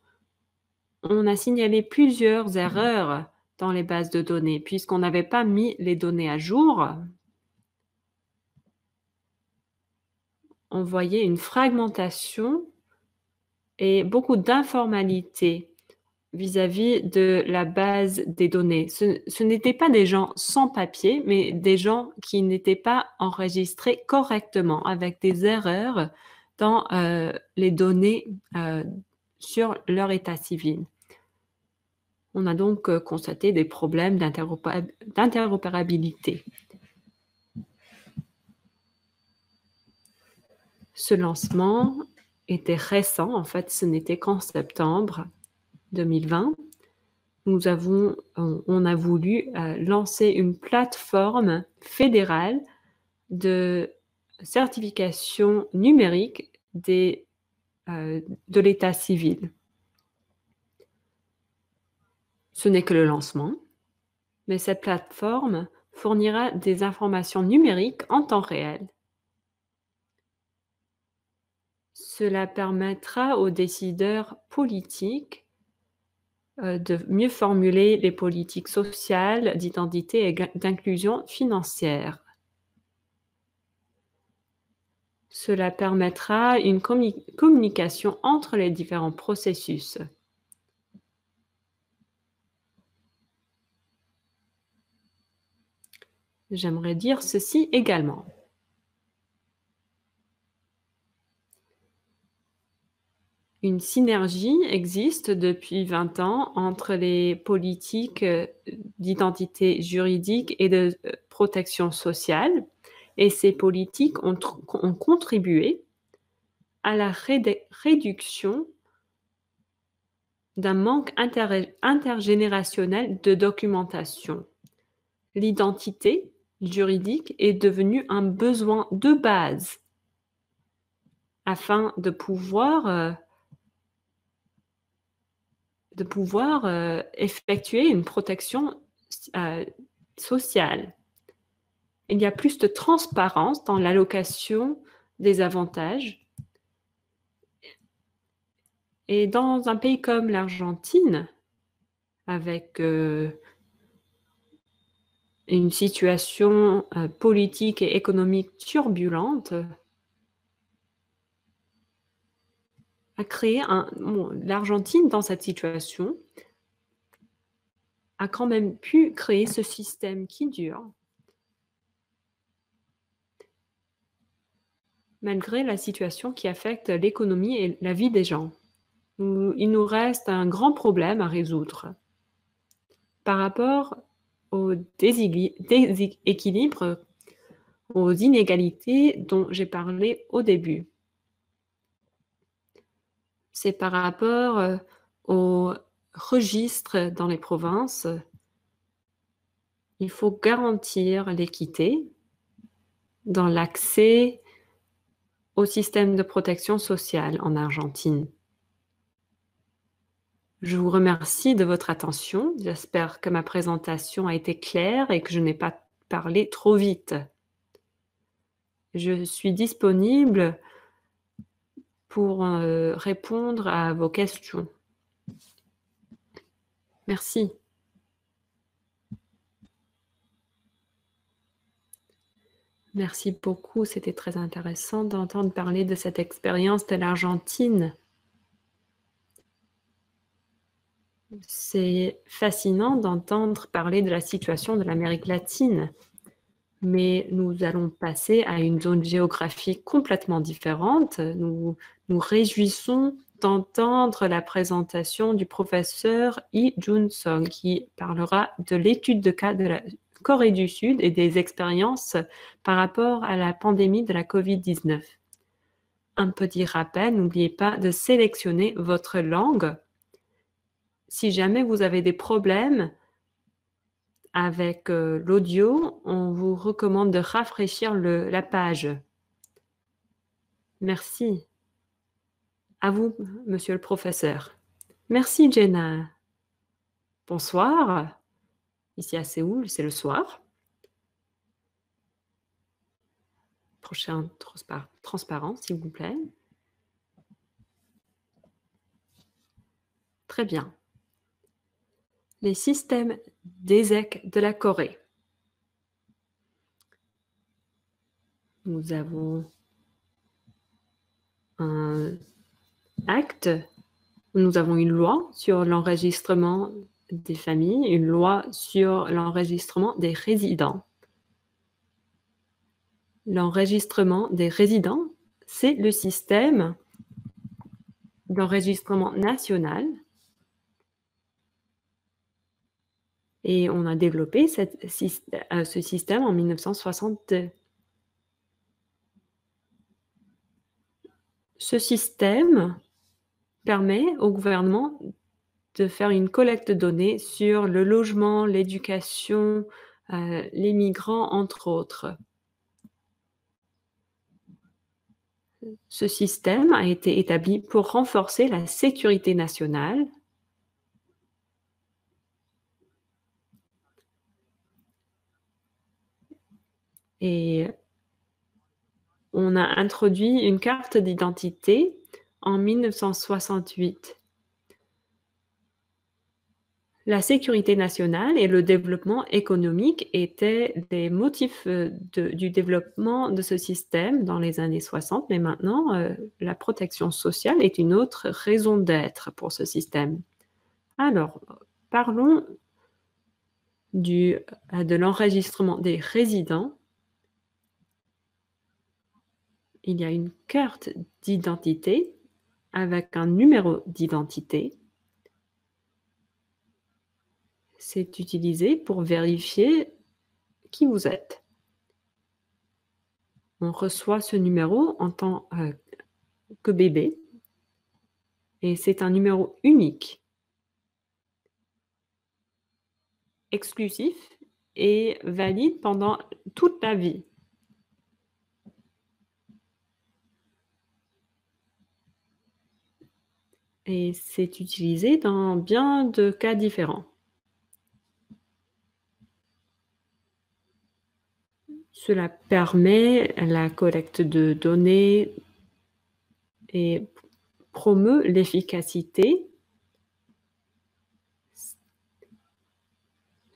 On a signalé plusieurs erreurs dans les bases de données, puisqu'on n'avait pas mis les données à jour. On voyait une fragmentation et beaucoup d'informalité vis-à-vis de la base des données. Ce n'étaient pas des gens sans papier, mais des gens qui n'étaient pas enregistrés correctement, avec des erreurs dans les données sur leur état civil. On a donc constaté des problèmes d'interopérabilité. Ce lancement était récent, en fait, ce n'était qu'en septembre 2020. On a voulu lancer une plateforme fédérale de certification numérique de l'état civil. Ce n'est que le lancement, mais cette plateforme fournira des informations numériques en temps réel. Cela permettra aux décideurs politiques de mieux formuler les politiques sociales, d'identité et d'inclusion financière. Cela permettra une communication entre les différents processus. J'aimerais dire ceci également. Une synergie existe depuis 20 ans entre les politiques d'identité juridique et de protection sociale, et ces politiques ont contribué à la réduction d'un manque intergénérationnel de documentation. L'identité juridique est devenue un besoin de base afin de pouvoir effectuer une protection sociale. Il y a plus de transparence dans l'allocation des avantages. Et dans un pays comme l'Argentine, avec une situation politique et économique turbulente, l'Argentine, dans cette situation, a quand même pu créer ce système qui dure, malgré la situation qui affecte l'économie et la vie des gens. Il nous reste un grand problème à résoudre par rapport aux déséquilibres, aux inégalités dont j'ai parlé au début. C'est par rapport au registre dans les provinces. Il faut garantir l'équité dans l'accès au système de protection sociale en Argentine. Je vous remercie de votre attention. J'espère que ma présentation a été claire et que je n'ai pas parlé trop vite. Je suis disponible pour répondre à vos questions. Merci. Merci beaucoup. C'était très intéressant d'entendre parler de cette expérience de l'Argentine. C'est fascinant d'entendre parler de la situation de l'Amérique latine, mais nous allons passer à une zone géographique complètement différente. Nous nous réjouissons d'entendre la présentation du professeur Lee Jun Song qui parlera de l'étude de cas Corée du Sud et des expériences par rapport à la pandémie de la COVID-19. Un petit rappel, n'oubliez pas de sélectionner votre langue. Si jamais vous avez des problèmes avec l'audio, on vous recommande de rafraîchir la page. Merci. À vous, monsieur le professeur. Merci, Jenna. Bonsoir. Ici à Séoul, c'est le soir. Prochain transparent, s'il vous plaît. Très bien. Les systèmes d'ESEC de la Corée. Nous avons un acte, nous avons une loi sur l'enregistrement des familles, une loi sur l'enregistrement des résidents. L'enregistrement des résidents, c'est le système d'enregistrement national. Et on a développé ce système en 1962. Ce système permet au gouvernement de faire une collecte de données sur le logement, l'éducation, les migrants, entre autres. Ce système a été établi pour renforcer la sécurité nationale et on a introduit une carte d'identité en 1968. La sécurité nationale et le développement économique étaient des motifs du développement de ce système dans les années 60, mais maintenant, la protection sociale est une autre raison d'être pour ce système. Alors, parlons de l'enregistrement des résidents. Il y a une carte d'identité avec un numéro d'identité. C'est utilisé pour vérifier qui vous êtes. On reçoit ce numéro en tant que bébé et c'est un numéro unique, exclusif et valide pendant toute la vie. Et c'est utilisé dans bien de cas différents. Cela permet la collecte de données et promeut l'efficacité.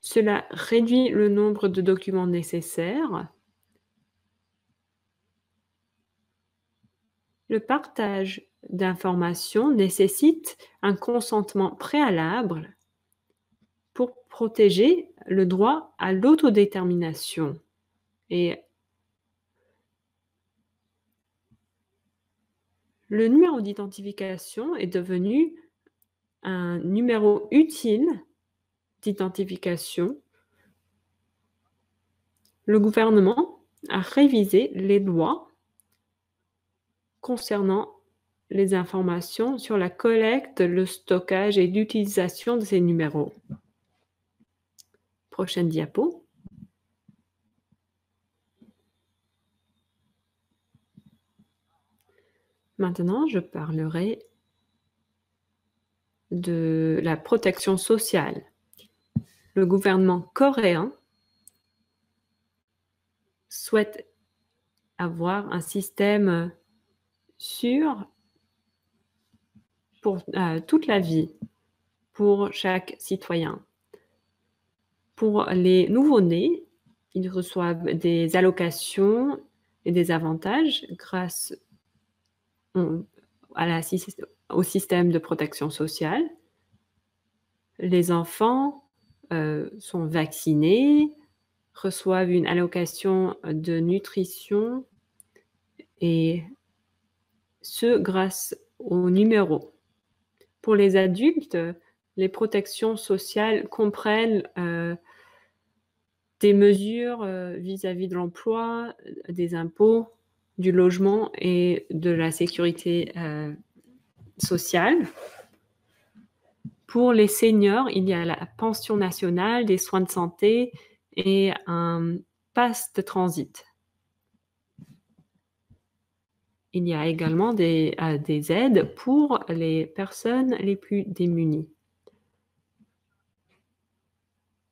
Cela réduit le nombre de documents nécessaires. Le partage d'informations nécessite un consentement préalable pour protéger le droit à l'autodétermination. Et le numéro d'identification est devenu un numéro utile d'identification. Le gouvernement a révisé les lois concernant les informations sur la collecte, le stockage et l'utilisation de ces numéros. Prochaine diapo. Maintenant, je parlerai de la protection sociale. Le gouvernement coréen souhaite avoir un système sûr pour toute la vie, pour chaque citoyen. Pour les nouveau-nés, ils reçoivent des allocations et des avantages grâce au système de protection sociale. Les enfants sont vaccinés, reçoivent une allocation de nutrition et ce grâce au numéro. Pour les adultes, les protections sociales comprennent des mesures vis-à-vis de l'emploi, des impôts, du logement et de la sécurité sociale. Pour les seniors, il y a la pension nationale, des soins de santé et un pass de transit. Il y a également des aides pour les personnes les plus démunies.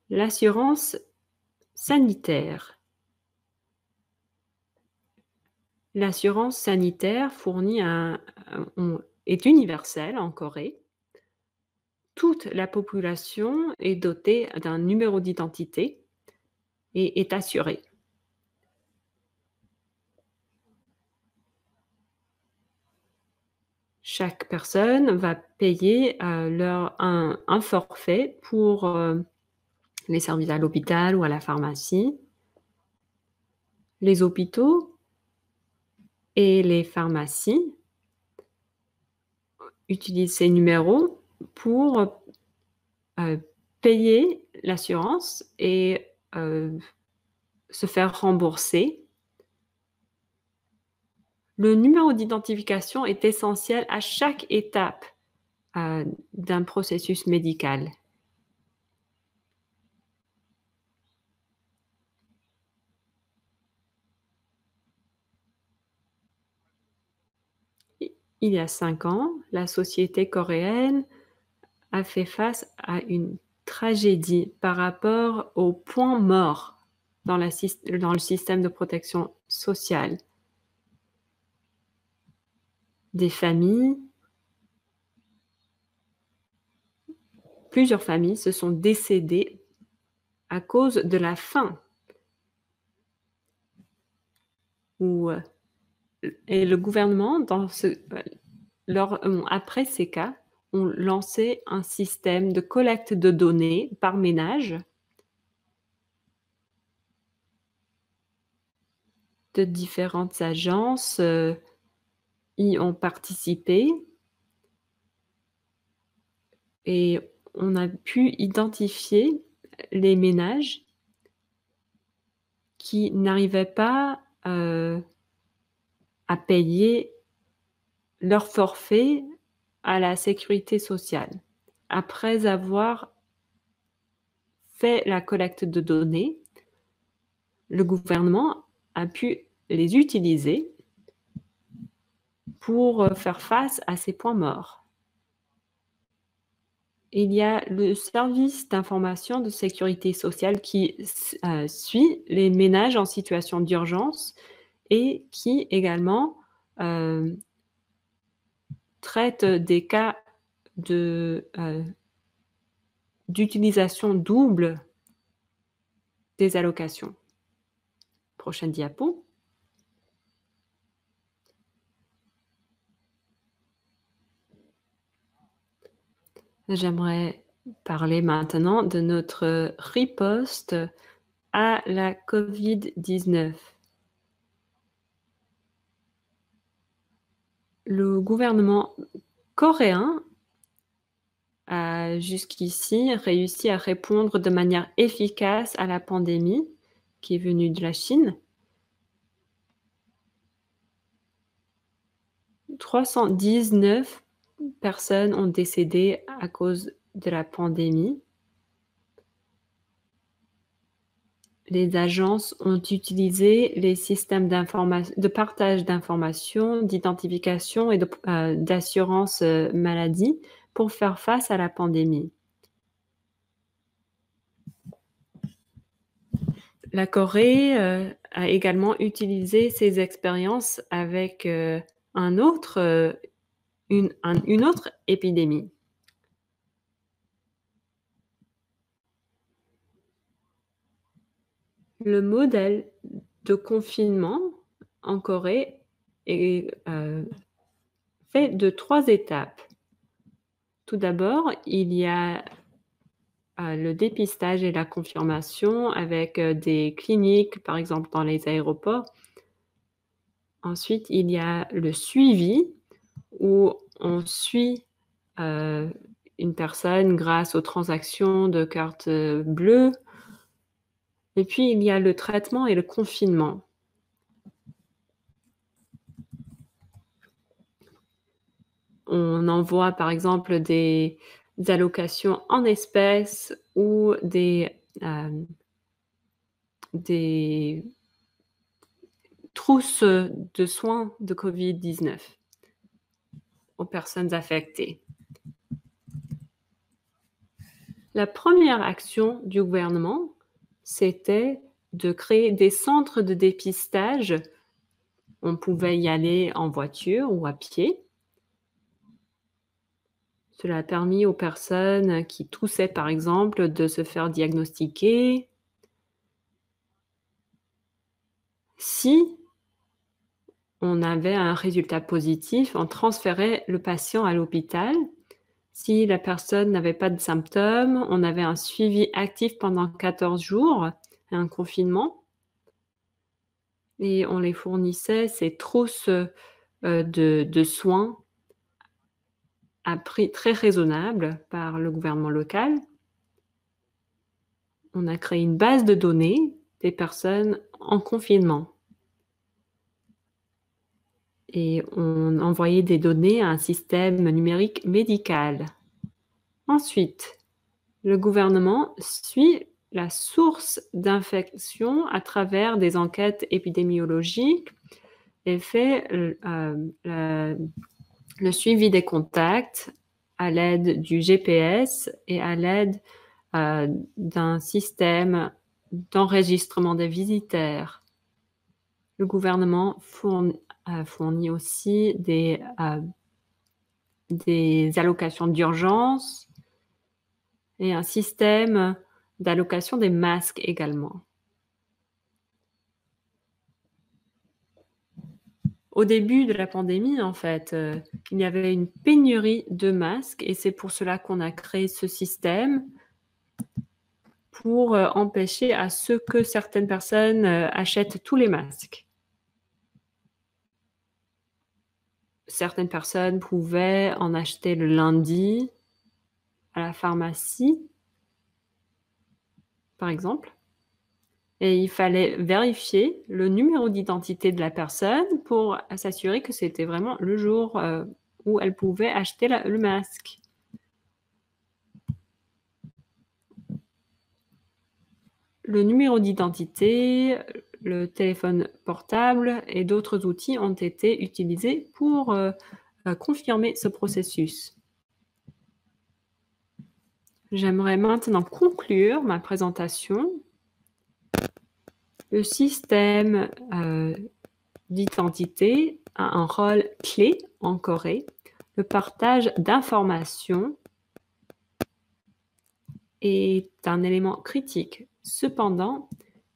L'assurance sanitaire. L'assurance sanitaire est universelle en Corée. Toute la population est dotée d'un numéro d'identité et est assurée. Chaque personne va payer un forfait pour les services à l'hôpital ou à la pharmacie. Les hôpitaux et les pharmacies utilisent ces numéros pour payer l'assurance et se faire rembourser. Le numéro d'identification est essentiel à chaque étape d'un processus médical. Il y a 5 ans, la société coréenne a fait face à une tragédie par rapport aux points morts dans le système de protection sociale. Plusieurs familles se sont décédées à cause de la faim. Et le gouvernement, après ces cas, ont lancé un système de collecte de données par ménage de différentes agences y ont participé et on a pu identifier les ménages qui n'arrivaient pas à payer leur forfait à la sécurité sociale. Après avoir fait la collecte de données, le gouvernement a pu les utiliser pour faire face à ces points morts. Il y a le service d'information de sécurité sociale qui suit les ménages en situation d'urgence et qui également traite des cas d'utilisation double des allocations. Prochaine diapo. J'aimerais parler maintenant de notre riposte à la COVID-19. Le gouvernement coréen a jusqu'ici réussi à répondre de manière efficace à la pandémie qui est venue de la Chine. 319 personnes ont décédé à cause de la pandémie. Les agences ont utilisé les systèmes de partage d'informations, d'identification et d'assurance maladie pour faire face à la pandémie. La Corée a également utilisé ces expériences avec une autre épidémie. Le modèle de confinement en Corée est fait de 3 étapes. Tout d'abord, il y a le dépistage et la confirmation avec des cliniques, par exemple dans les aéroports. Ensuite, il y a le suivi où on suit une personne grâce aux transactions de carte bleue Et puis, il y a le traitement et le confinement. On envoie, par exemple, des allocations en espèces ou des trousses de soins de COVID-19 aux personnes affectées. La première action du gouvernement, c'était de créer des centres de dépistage. On pouvait y aller en voiture ou à pied. Cela a permis aux personnes qui toussaient, par exemple, de se faire diagnostiquer. Si on avait un résultat positif, on transférait le patient à l'hôpital. Si la personne n'avait pas de symptômes, on avait un suivi actif pendant 14 jours, un confinement. Et on les fournissait, ces trousses de soins à prix très raisonnable par le gouvernement local. On a créé une base de données des personnes en confinement. Et on envoyait des données à un système numérique médical. Ensuite, le gouvernement suit la source d'infection à travers des enquêtes épidémiologiques et fait le suivi des contacts à l'aide du GPS et à l'aide d'un système d'enregistrement des visiteurs. Le gouvernement fournit aussi des allocations d'urgence et un système d'allocation des masques également. Au début de la pandémie, en fait, il y avait une pénurie de masques et c'est pour cela qu'on a créé ce système pour empêcher à ce que certaines personnes achètent tous les masques. Certaines personnes pouvaient en acheter le lundi à la pharmacie, par exemple. Et il fallait vérifier le numéro d'identité de la personne pour s'assurer que c'était vraiment le jour où elle pouvait acheter le masque. Le numéro d'identité, le téléphone portable et d'autres outils ont été utilisés pour confirmer ce processus. J'aimerais maintenant conclure ma présentation. Le système d'identité a un rôle clé en Corée. Le partage d'informations est un élément critique. Cependant,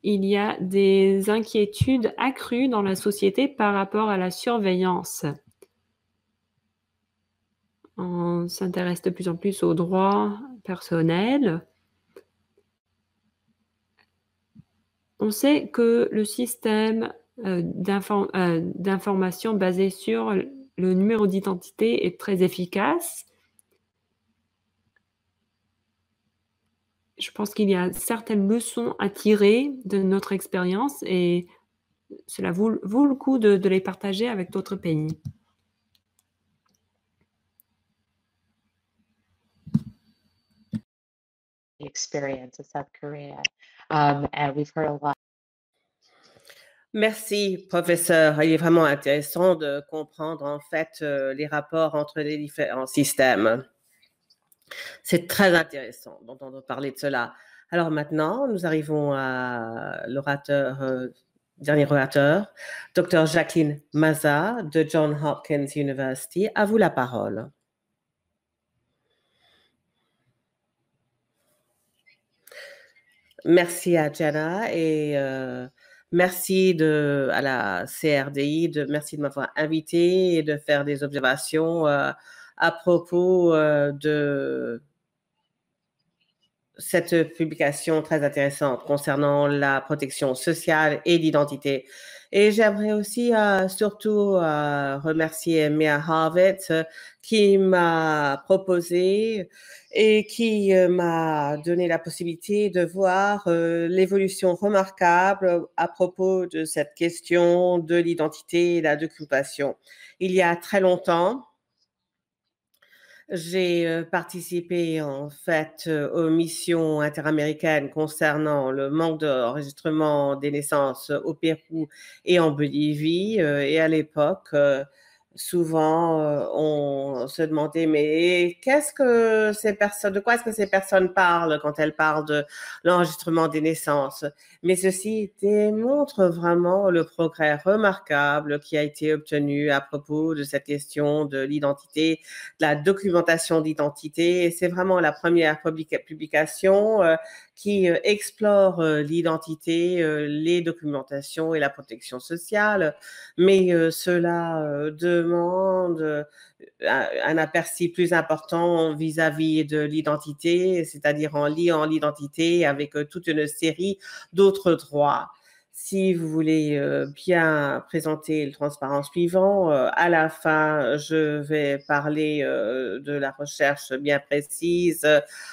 il y a des inquiétudes accrues dans la société par rapport à la surveillance. On s'intéresse de plus en plus aux droits personnels. On sait que le système d'information basé sur le numéro d'identité est très efficace. Je pense qu'il y a certaines leçons à tirer de notre expérience et cela vaut le coup de les partager avec d'autres pays. Experience in South Korea, and we've heard a lot. Merci, professeur. Il est vraiment intéressant de comprendre en fait les rapports entre les différents systèmes. C'est très intéressant d'entendre parler de cela. Alors maintenant, nous arrivons à l'orateur, dernier orateur, Dr. Jacqueline Maza de Johns Hopkins University. À vous la parole. Merci à Jenna et merci à la CRDI, merci de m'avoir invité et de faire des observations à propos de cette publication très intéressante concernant la protection sociale et l'identité. Et j'aimerais aussi surtout remercier Mia Harvett qui m'a proposé et qui m'a donné la possibilité de voir l'évolution remarquable à propos de cette question de l'identité et de la documentation. Il y a très longtemps, j'ai participé en fait aux missions interaméricaines concernant le manque d'enregistrement des naissances au Pérou et en Bolivie. Et à l'époque, souvent, on se demandait, mais qu'est-ce que ces personnes, de quoi est-ce que ces personnes parlent quand elles parlent de l'enregistrement des naissances? Mais ceci démontre vraiment le progrès remarquable qui a été obtenu à propos de cette question de l'identité, de la documentation d'identité. Et c'est vraiment la première publication qui explore l'identité, les documentations et la protection sociale. Mais cela demande un aperçu plus important vis-à-vis de l'identité, c'est-à-dire en liant l'identité avec toute une série d'autres droits. Si vous voulez bien présenter le transparent suivant, à la fin, je vais parler de la recherche bien précise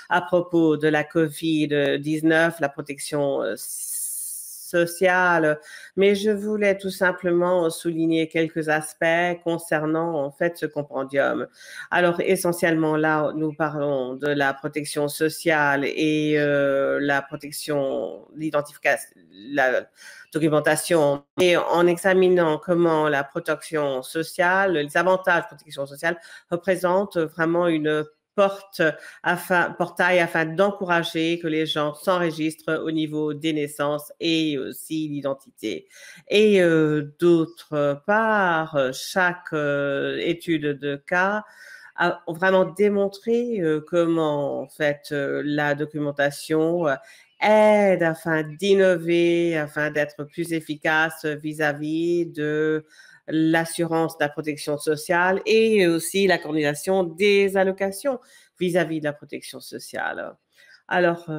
à propos de la COVID-19, la protection sociale, mais je voulais tout simplement souligner quelques aspects concernant en fait ce compendium. Alors essentiellement là, nous parlons de la protection sociale et la protection, l'identification, la documentation, et en examinant comment la protection sociale, les avantages de protection sociale représentent vraiment une portail afin d'encourager que les gens s'enregistrent au niveau des naissances et aussi l'identité. Et d'autre part, chaque étude de cas a vraiment démontré comment en fait la documentation aide afin d'innover, afin d'être plus efficace vis-à-vis de l'assurance de la protection sociale et aussi la coordination des allocations vis-à-vis de la protection sociale. Alors,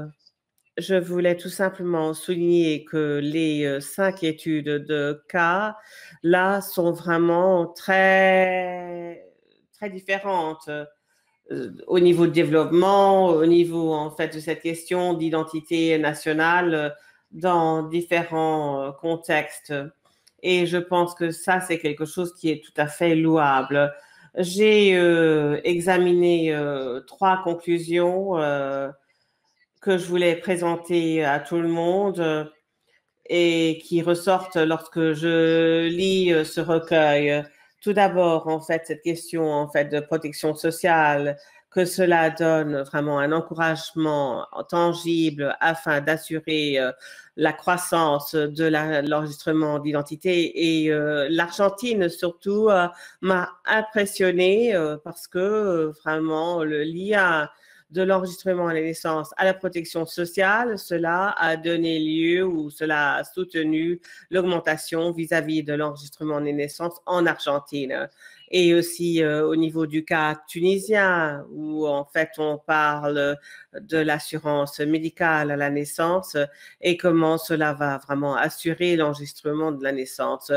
je voulais tout simplement souligner que les 5 études de cas, là, sont vraiment très différentes au niveau de développement, au niveau, en fait, de cette question d'identité nationale dans différents contextes. Et je pense que ça, c'est quelque chose qui est tout à fait louable. J'ai examiné 3 conclusions que je voulais présenter à tout le monde et qui ressortent lorsque je lis ce recueil. Tout d'abord, en fait, cette question en fait de protection sociale, que cela donne vraiment un encouragement tangible afin d'assurer la croissance de l'enregistrement d'identité. Et l'Argentine, surtout, m'a impressionnée parce que vraiment le lien de l'enregistrement à la naissance à la protection sociale, cela a donné lieu ou cela a soutenu l'augmentation vis-à-vis de l'enregistrement des naissances en Argentine. Et aussi au niveau du cas tunisien, où en fait on parle de l'assurance médicale à la naissance et comment cela va vraiment assurer l'enregistrement de la naissance.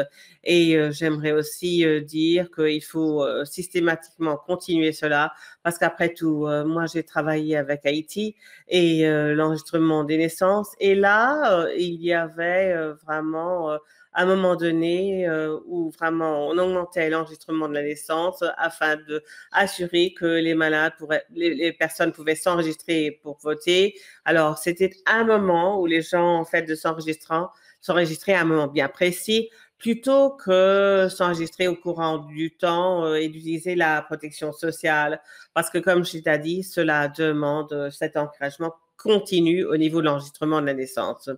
Et j'aimerais aussi dire qu'il faut systématiquement continuer cela parce qu'après tout, moi j'ai travaillé avec Haïti et l'enregistrement des naissances. Et là, il y avait vraiment à un moment donné où vraiment on augmentait l'enregistrement de la naissance afin d'assurer que les malades les personnes pouvaient s'enregistrer pour voter. Alors, c'était un moment où les gens, en fait, de s'enregistrer à un moment bien précis plutôt que s'enregistrer au courant du temps et d'utiliser la protection sociale. Parce que, comme je t'ai dit, cela demande cet encouragement continu au niveau de l'enregistrement de la naissance.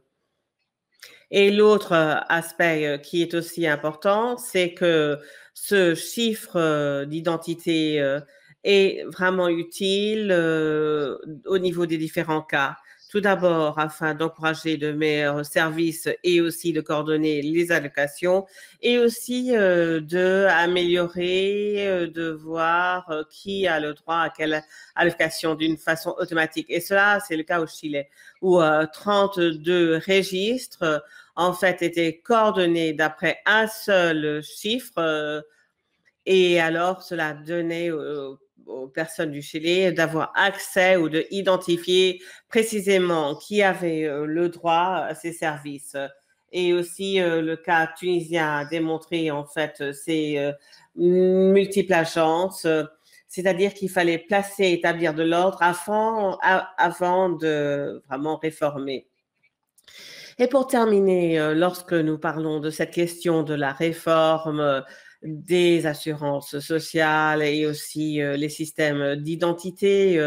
Et l'autre aspect qui est aussi important, c'est que ce chiffre d'identité est vraiment utile au niveau des différents cas. Tout d'abord, afin d'encourager de meilleurs services et aussi de coordonner les allocations et aussi d'améliorer, de voir qui a le droit à quelle allocation d'une façon automatique. Et cela, c'est le cas au Chili, où 32 registres en fait, étaient coordonnées d'après un seul chiffre. Et alors, cela donnait aux personnes du Chili d'avoir accès ou d'identifier précisément qui avait le droit à ces services. Et aussi, le cas tunisien a démontré en fait ces multiples agences, c'est-à-dire qu'il fallait placer, établir de l'ordre avant de vraiment réformer. Et pour terminer, lorsque nous parlons de cette question de la réforme des assurances sociales et aussi les systèmes d'identité,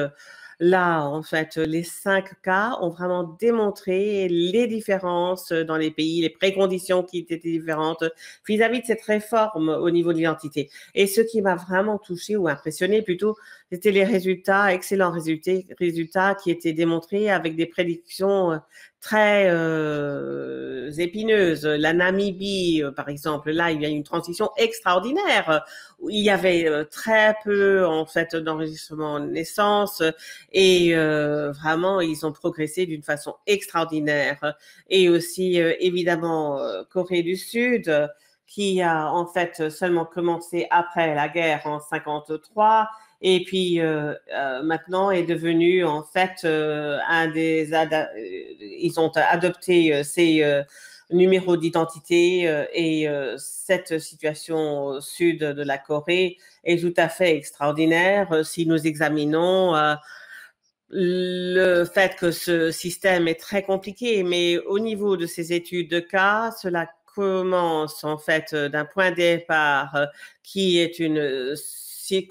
là, en fait, les 5 cas ont vraiment démontré les différences dans les pays, les préconditions qui étaient différentes vis-à-vis de cette réforme au niveau de l'identité. Et ce qui m'a vraiment touché ou impressionné plutôt, c'était les résultats, excellents résultats qui étaient démontrés avec des prédictions très épineuses. La Namibie, par exemple, là, il y a une transition extraordinaire où il y avait très peu, en fait, d'enregistrement de naissance et vraiment, ils ont progressé d'une façon extraordinaire. Et aussi, évidemment, Corée du Sud, qui a, en fait, seulement commencé après la guerre en 1953, et puis maintenant est devenu en fait ils ont adopté ces numéros d'identité et cette situation au sud de la Corée est tout à fait extraordinaire si nous examinons le fait que ce système est très compliqué, mais au niveau de ces études de cas, cela commence en fait d'un point de départ qui est une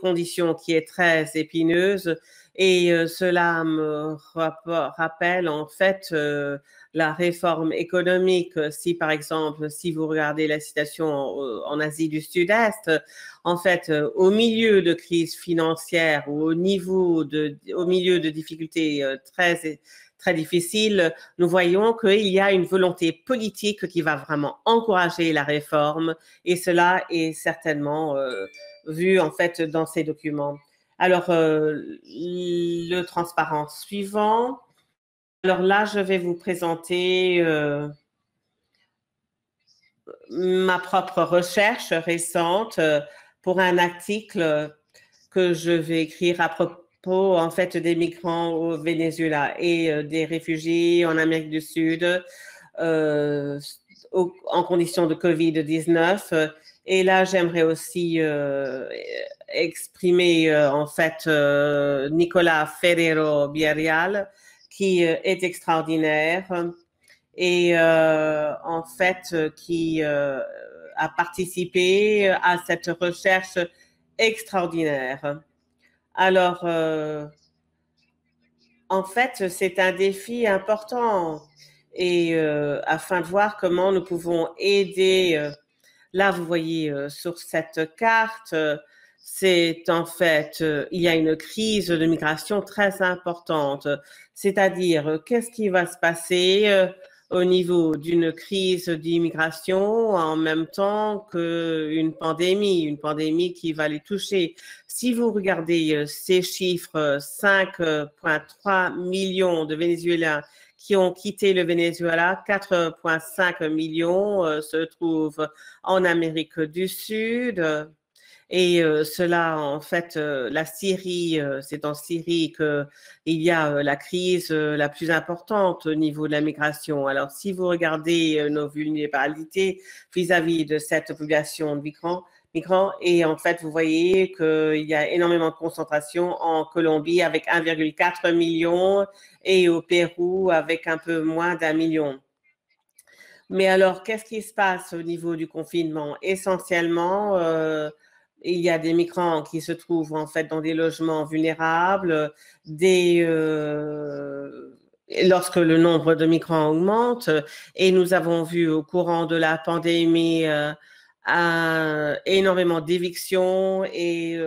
condition qui est très épineuse et cela me rappelle en fait la réforme économique. Si par exemple, si vous regardez la situation en Asie du Sud-Est, en fait, au milieu de crises financières ou au milieu de difficultés très difficiles, nous voyons qu'il y a une volonté politique qui va vraiment encourager la réforme et cela est certainement vu en fait dans ces documents. Alors, le transparence suivant. Alors là, je vais vous présenter ma propre recherche récente pour un article que je vais écrire à propos en fait des migrants au Venezuela et des réfugiés en Amérique du Sud en conditions de COVID-19. Et là, j'aimerais aussi exprimer en fait Nicolas Ferrero Villarreal, qui est extraordinaire et en fait qui a participé à cette recherche extraordinaire. Alors, en fait, c'est un défi important et afin de voir comment nous pouvons aider. Là, vous voyez sur cette carte, c'est en fait, il y a une crise de migration très importante. C'est-à-dire, qu'est-ce qui va se passer au niveau d'une crise d'immigration en même temps qu'une pandémie qui va les toucher. Si vous regardez ces chiffres, 5,3 millions de Vénézuéliens qui ont quitté le Venezuela, 4,5 millions se trouvent en Amérique du Sud. Et cela, en fait, la Syrie, c'est en Syrie qu'il y a la crise la plus importante au niveau de la migration. Alors, si vous regardez nos vulnérabilités vis-à-vis de cette population de migrants, et en fait, vous voyez qu'il y a énormément de concentration en Colombie avec 1,4 million et au Pérou avec un peu moins d'1 million. Mais alors, qu'est-ce qui se passe au niveau du confinement? Essentiellement, il y a des migrants qui se trouvent en fait dans des logements vulnérables, lorsque le nombre de migrants augmente. Et nous avons vu au courant de la pandémie énormément d'évictions et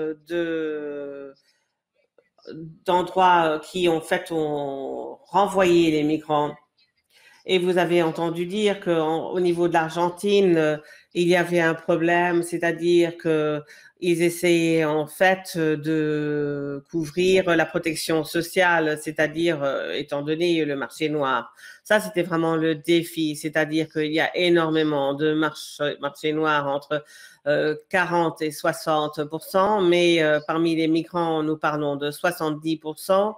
d'endroits qui en fait ont renvoyé les migrants. Et vous avez entendu dire qu'au niveau de l'Argentine, il y avait un problème, c'est-à-dire qu'ils essayaient en fait de couvrir la protection sociale, c'est-à-dire étant donné le marché noir. Ça, c'était vraiment le défi, c'est-à-dire qu'il y a énormément de marché noir entre 40 et 60%, mais parmi les migrants, nous parlons de 70%.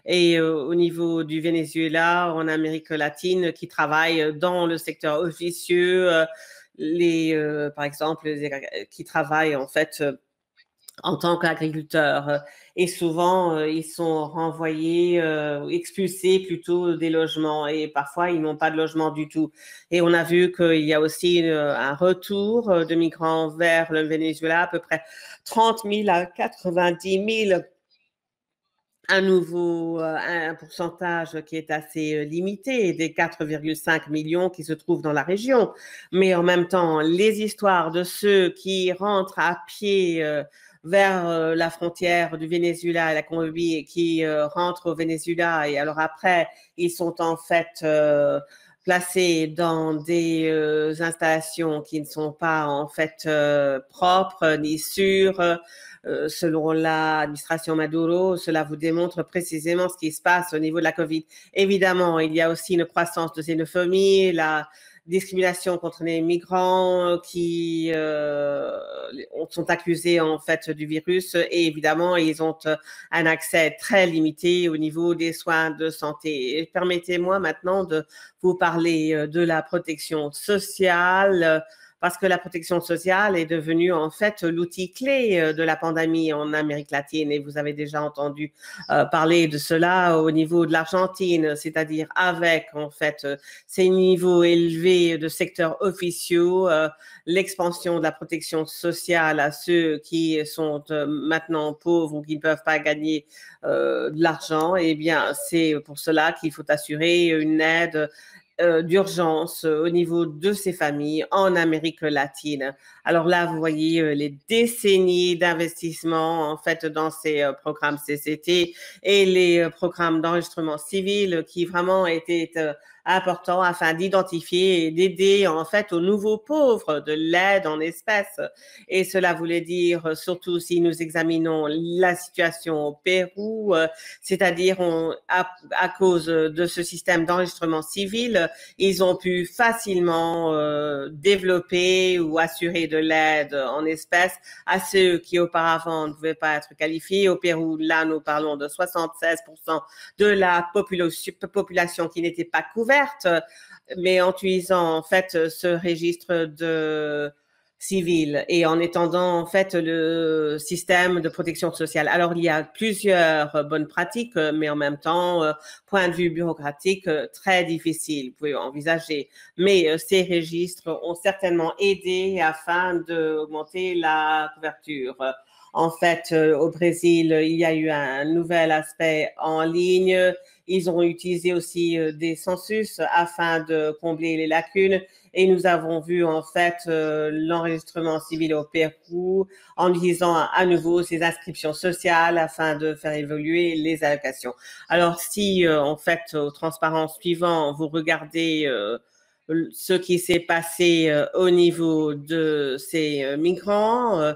Et au niveau du Venezuela, en Amérique latine, qui travaillent dans le secteur officieux, par exemple, qui travaillent en fait en tant qu'agriculteurs. Et souvent, ils sont renvoyés, expulsés plutôt des logements et parfois, ils n'ont pas de logement du tout. Et on a vu qu'il y a aussi un retour de migrants vers le Venezuela, à peu près 30 000 à 90 000. Un pourcentage qui est assez limité des 4,5 millions qui se trouvent dans la région. Mais en même temps, les histoires de ceux qui rentrent à pied vers la frontière du Venezuela et la Colombie et qui rentrent au Venezuela et alors après, ils sont en fait placés dans des installations qui ne sont pas en fait propres ni sûres. Selon l'administration Maduro, cela vous démontre précisément ce qui se passe au niveau de la COVID. Évidemment, il y a aussi une croissance de xénophobie, la discrimination contre les migrants qui sont accusés en fait du virus et évidemment, ils ont un accès très limité au niveau des soins de santé. Permettez-moi maintenant de vous parler de la protection sociale parce que la protection sociale est devenue en fait l'outil clé de la pandémie en Amérique latine et vous avez déjà entendu parler de cela au niveau de l'Argentine, c'est-à-dire avec en fait ces niveaux élevés de secteurs officiaux, l'expansion de la protection sociale à ceux qui sont maintenant pauvres ou qui ne peuvent pas gagner de l'argent, eh bien c'est pour cela qu'il faut assurer une aide d'urgence au niveau de ces familles en Amérique latine. Alors là, vous voyez les décennies d'investissement en fait dans ces programmes CCT et les programmes d'enregistrement civil qui vraiment étaient importants afin d'identifier et d'aider en fait aux nouveaux pauvres de l'aide en espèces. Et cela voulait dire, surtout si nous examinons la situation au Pérou, c'est-à-dire à cause de ce système d'enregistrement civil, ils ont pu facilement développer ou assurer de l'aide en espèces à ceux qui auparavant ne pouvaient pas être qualifiés. Au Pérou, là, nous parlons de 76% de la population qui n'était pas couverte, mais en utilisant en fait ce registre de civil et en étendant en fait le système de protection sociale. Alors, il y a plusieurs bonnes pratiques, mais en même temps, point de vue bureaucratique, très difficile, vous pouvez envisager. Mais ces registres ont certainement aidé afin d'augmenter la couverture. En fait, au Brésil, il y a eu un nouvel aspect en ligne. Ils ont utilisé aussi des census afin de combler les lacunes. Et nous avons vu en fait l'enregistrement civil au Pérou en utilisant à nouveau ces inscriptions sociales afin de faire évoluer les allocations. Alors si en fait au transparent suivant, vous regardez ce qui s'est passé au niveau de ces migrants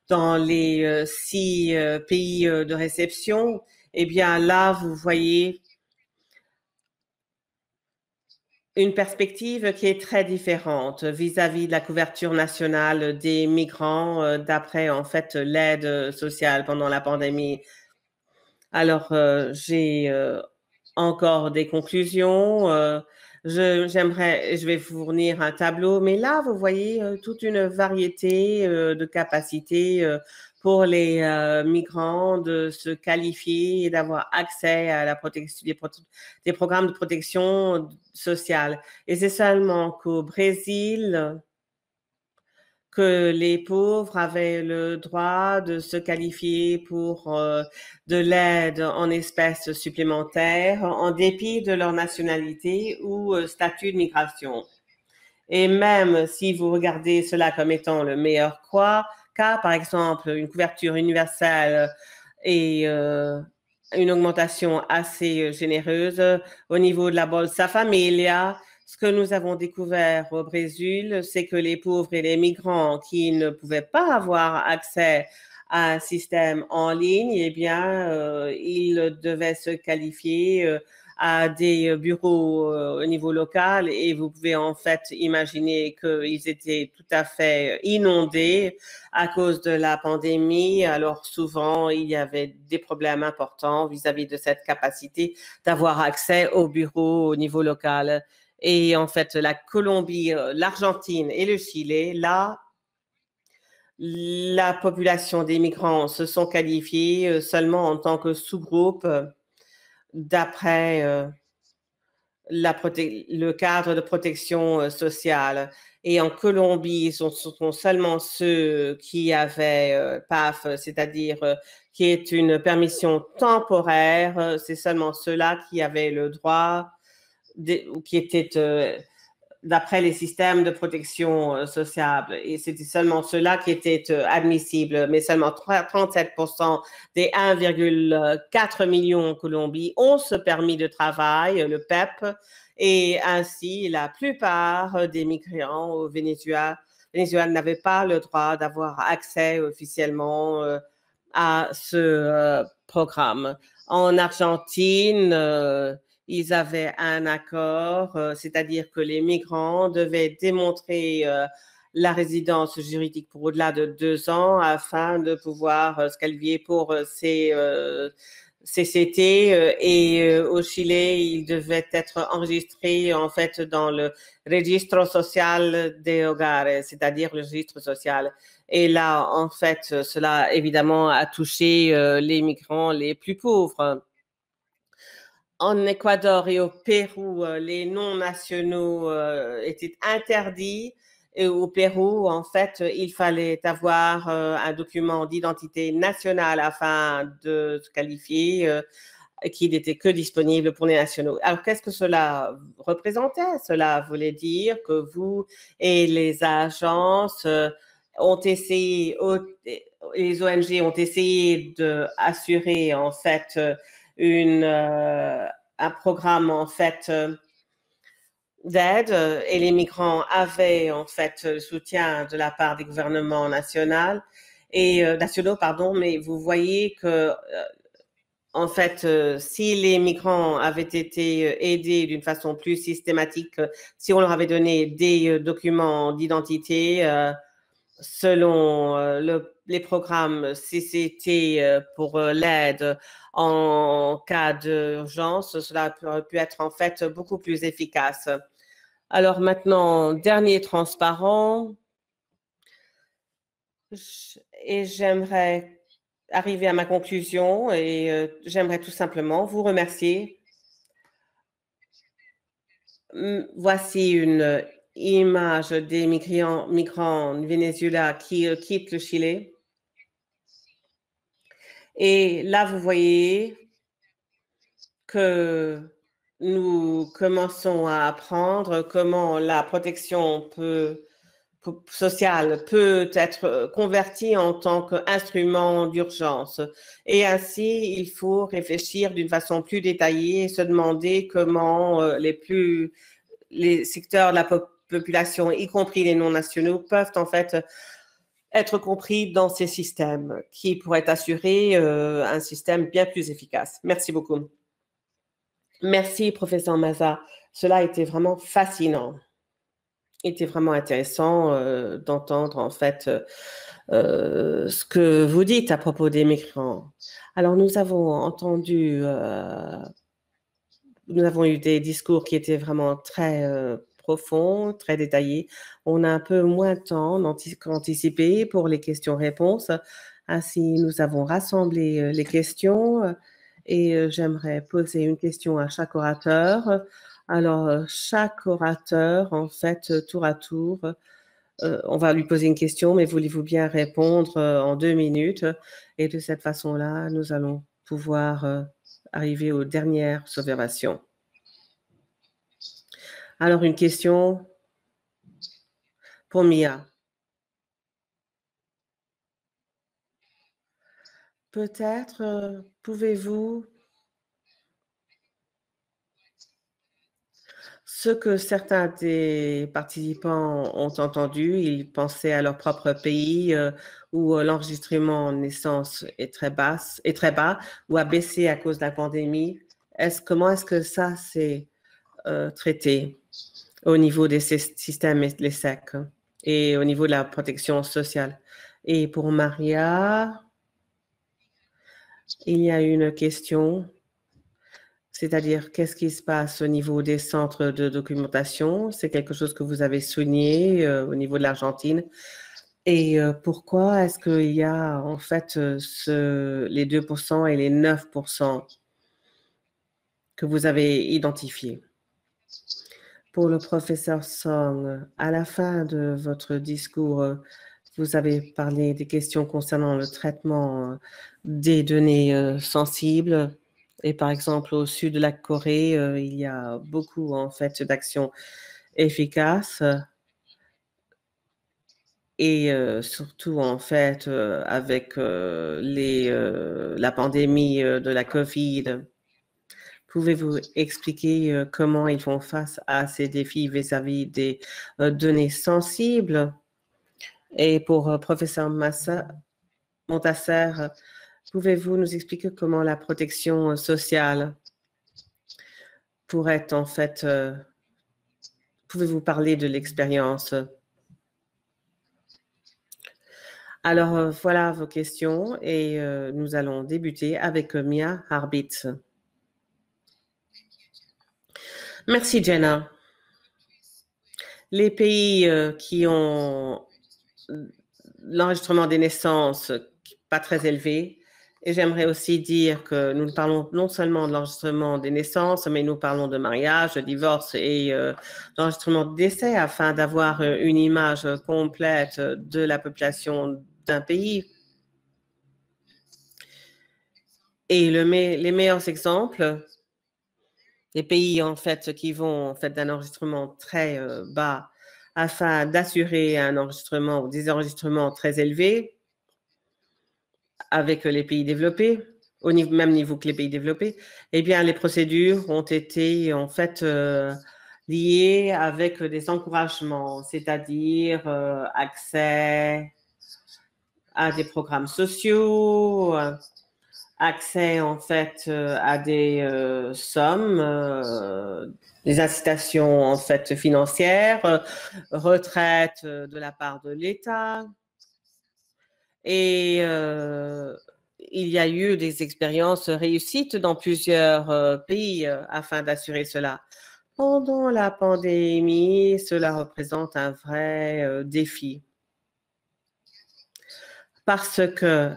dans les 6 pays de réception, eh bien là, vous voyez une perspective qui est très différente vis-à-vis de la couverture nationale des migrants d'après en fait l'aide sociale pendant la pandémie. Alors, j'ai encore des conclusions. Je vais vous fournir un tableau, mais là, vous voyez toute une variété de capacités pour les migrants de se qualifier et d'avoir accès à la protection, des programmes de protection sociale. Et c'est seulement qu'au Brésil que les pauvres avaient le droit de se qualifier pour de l'aide en espèces supplémentaires en dépit de leur nationalité ou statut de migration. Et même si vous regardez cela comme étant le meilleur cas, par exemple, une couverture universelle et une augmentation assez généreuse au niveau de la Bolsa Familia, Ce que nous avons découvert au Brésil, c'est que les pauvres et les migrants qui ne pouvaient pas avoir accès à un système en ligne, eh bien, ils devaient se qualifier à des bureaux au niveau local et vous pouvez en fait imaginer qu'ils étaient tout à fait inondés à cause de la pandémie. Alors souvent, il y avait des problèmes importants vis-à-vis de cette capacité d'avoir accès aux bureaux au niveau local. Et en fait, la Colombie, l'Argentine et le Chili, là, la population des migrants se sont qualifiés seulement en tant que sous-groupe d'après le cadre de protection sociale. Et en Colombie, ce sont seulement ceux qui avaient PAF, c'est-à-dire qui est une permission temporaire, c'est seulement ceux-là qui avaient le droit, ou qui étaient d'après les systèmes de protection sociale. Et c'était seulement ceux-là qui étaient admissibles, mais seulement 37% des 1,4 million en Colombie ont ce permis de travail, le PEP, et ainsi la plupart des migrants au Venezuela n'avaient pas le droit d'avoir accès officiellement à ce programme. En Argentine, ils avaient un accord, c'est-à-dire que les migrants devaient démontrer la résidence juridique pour au-delà de 2 ans afin de pouvoir se qualifier pour ces CCT. Et au Chili, ils devaient être enregistrés en fait dans le Registro Social de Hogares, c'est-à-dire le registre social. Et là, en fait, cela évidemment a touché les migrants les plus pauvres. En Équateur et au Pérou, les non-nationaux étaient interdits. Et au Pérou, en fait, il fallait avoir un document d'identité nationale afin de se qualifier, qui n'était que disponible pour les nationaux. Alors, qu'est-ce que cela représentait? Cela voulait dire que vous et les agences ont essayé, les ONG ont essayé d'assurer, en fait, un programme en fait d'aide et les migrants avaient en fait le soutien de la part des gouvernements nationaux pardon, mais vous voyez que en fait, si les migrants avaient été aidés d'une façon plus systématique, si on leur avait donné des documents d'identité selon les programmes CCT pour l'aide en cas d'urgence, cela aurait pu être en fait beaucoup plus efficace. Alors maintenant, dernier transparent, et j'aimerais arriver à ma conclusion et j'aimerais tout simplement vous remercier. Voici une image des migrants du Venezuela qui quittent le Chili. Et là, vous voyez que nous commençons à apprendre comment la protection sociale peut être convertie en tant qu'instrument d'urgence. Et ainsi, il faut réfléchir d'une façon plus détaillée et se demander comment les secteurs de la population, y compris les non-nationaux, peuvent en fait être compris dans ces systèmes qui pourraient assurer un système bien plus efficace. Merci beaucoup. Merci, professeur Maza. Cela a été vraiment fascinant. Était vraiment intéressant d'entendre en fait ce que vous dites à propos des migrants. Alors, nous avons eu des discours qui étaient vraiment très profonds, très détaillés. On a un peu moins de temps qu'anticipé pour les questions-réponses. Ainsi, nous avons rassemblé les questions et j'aimerais poser une question à chaque orateur. Alors, chaque orateur, en fait, tour à tour, on va lui poser une question, mais voulez-vous bien répondre en 2 minutes? Et de cette façon-là, nous allons pouvoir arriver aux dernières observations. Alors, une question pour Mia. Peut-être pouvez-vous ce que certains des participants ont entendu, ils pensaient à leur propre pays où l'enregistrement en naissance est très bas ou a baissé à cause de la pandémie. Comment est-ce que ça s'est traité au niveau des systèmes les SEC et au niveau de la protection sociale? Et pour Maria, il y a une question. C'est-à-dire, qu'est-ce qui se passe au niveau des centres de documentation? C'est quelque chose que vous avez souligné au niveau de l'Argentine. Et pourquoi est-ce qu'il y a en fait les 2% et les 9% que vous avez identifiés? Pour le professeur Song, à la fin de votre discours, vous avez parlé des questions concernant le traitement des données sensibles. Et par exemple, au sud de la Corée, il y a beaucoup en fait d'actions efficaces et surtout en fait avec la pandémie de la COVID. Pouvez-vous expliquer comment ils font face à ces défis vis-à-vis des données sensibles? Et pour professeur Montasser, pouvez-vous nous expliquer comment la protection sociale pourrait en fait, pouvez-vous parler de l'expérience? Alors, voilà vos questions et nous allons débuter avec Mia Harbitz. Merci, Jenna. Les pays qui ont l'enregistrement des naissances pas très élevé, et j'aimerais aussi dire que nous parlons non seulement de l'enregistrement des naissances, mais nous parlons de mariage, de divorce et d'enregistrement de décès afin d'avoir une image complète de la population d'un pays. Et les meilleurs exemples, les pays en fait qui vont en fait d'un enregistrement très bas afin d'assurer un enregistrement ou des enregistrements très élevés avec les pays développés, au même niveau que les pays développés, eh bien les procédures ont été en fait liées avec des encouragements, c'est-à-dire accès à des programmes sociaux, accès en fait à des sommes, des incitations en fait financières, retraite de la part de l'État. Et il y a eu des expériences réussites dans plusieurs pays afin d'assurer cela. Pendant la pandémie, cela représente un vrai défi. Parce que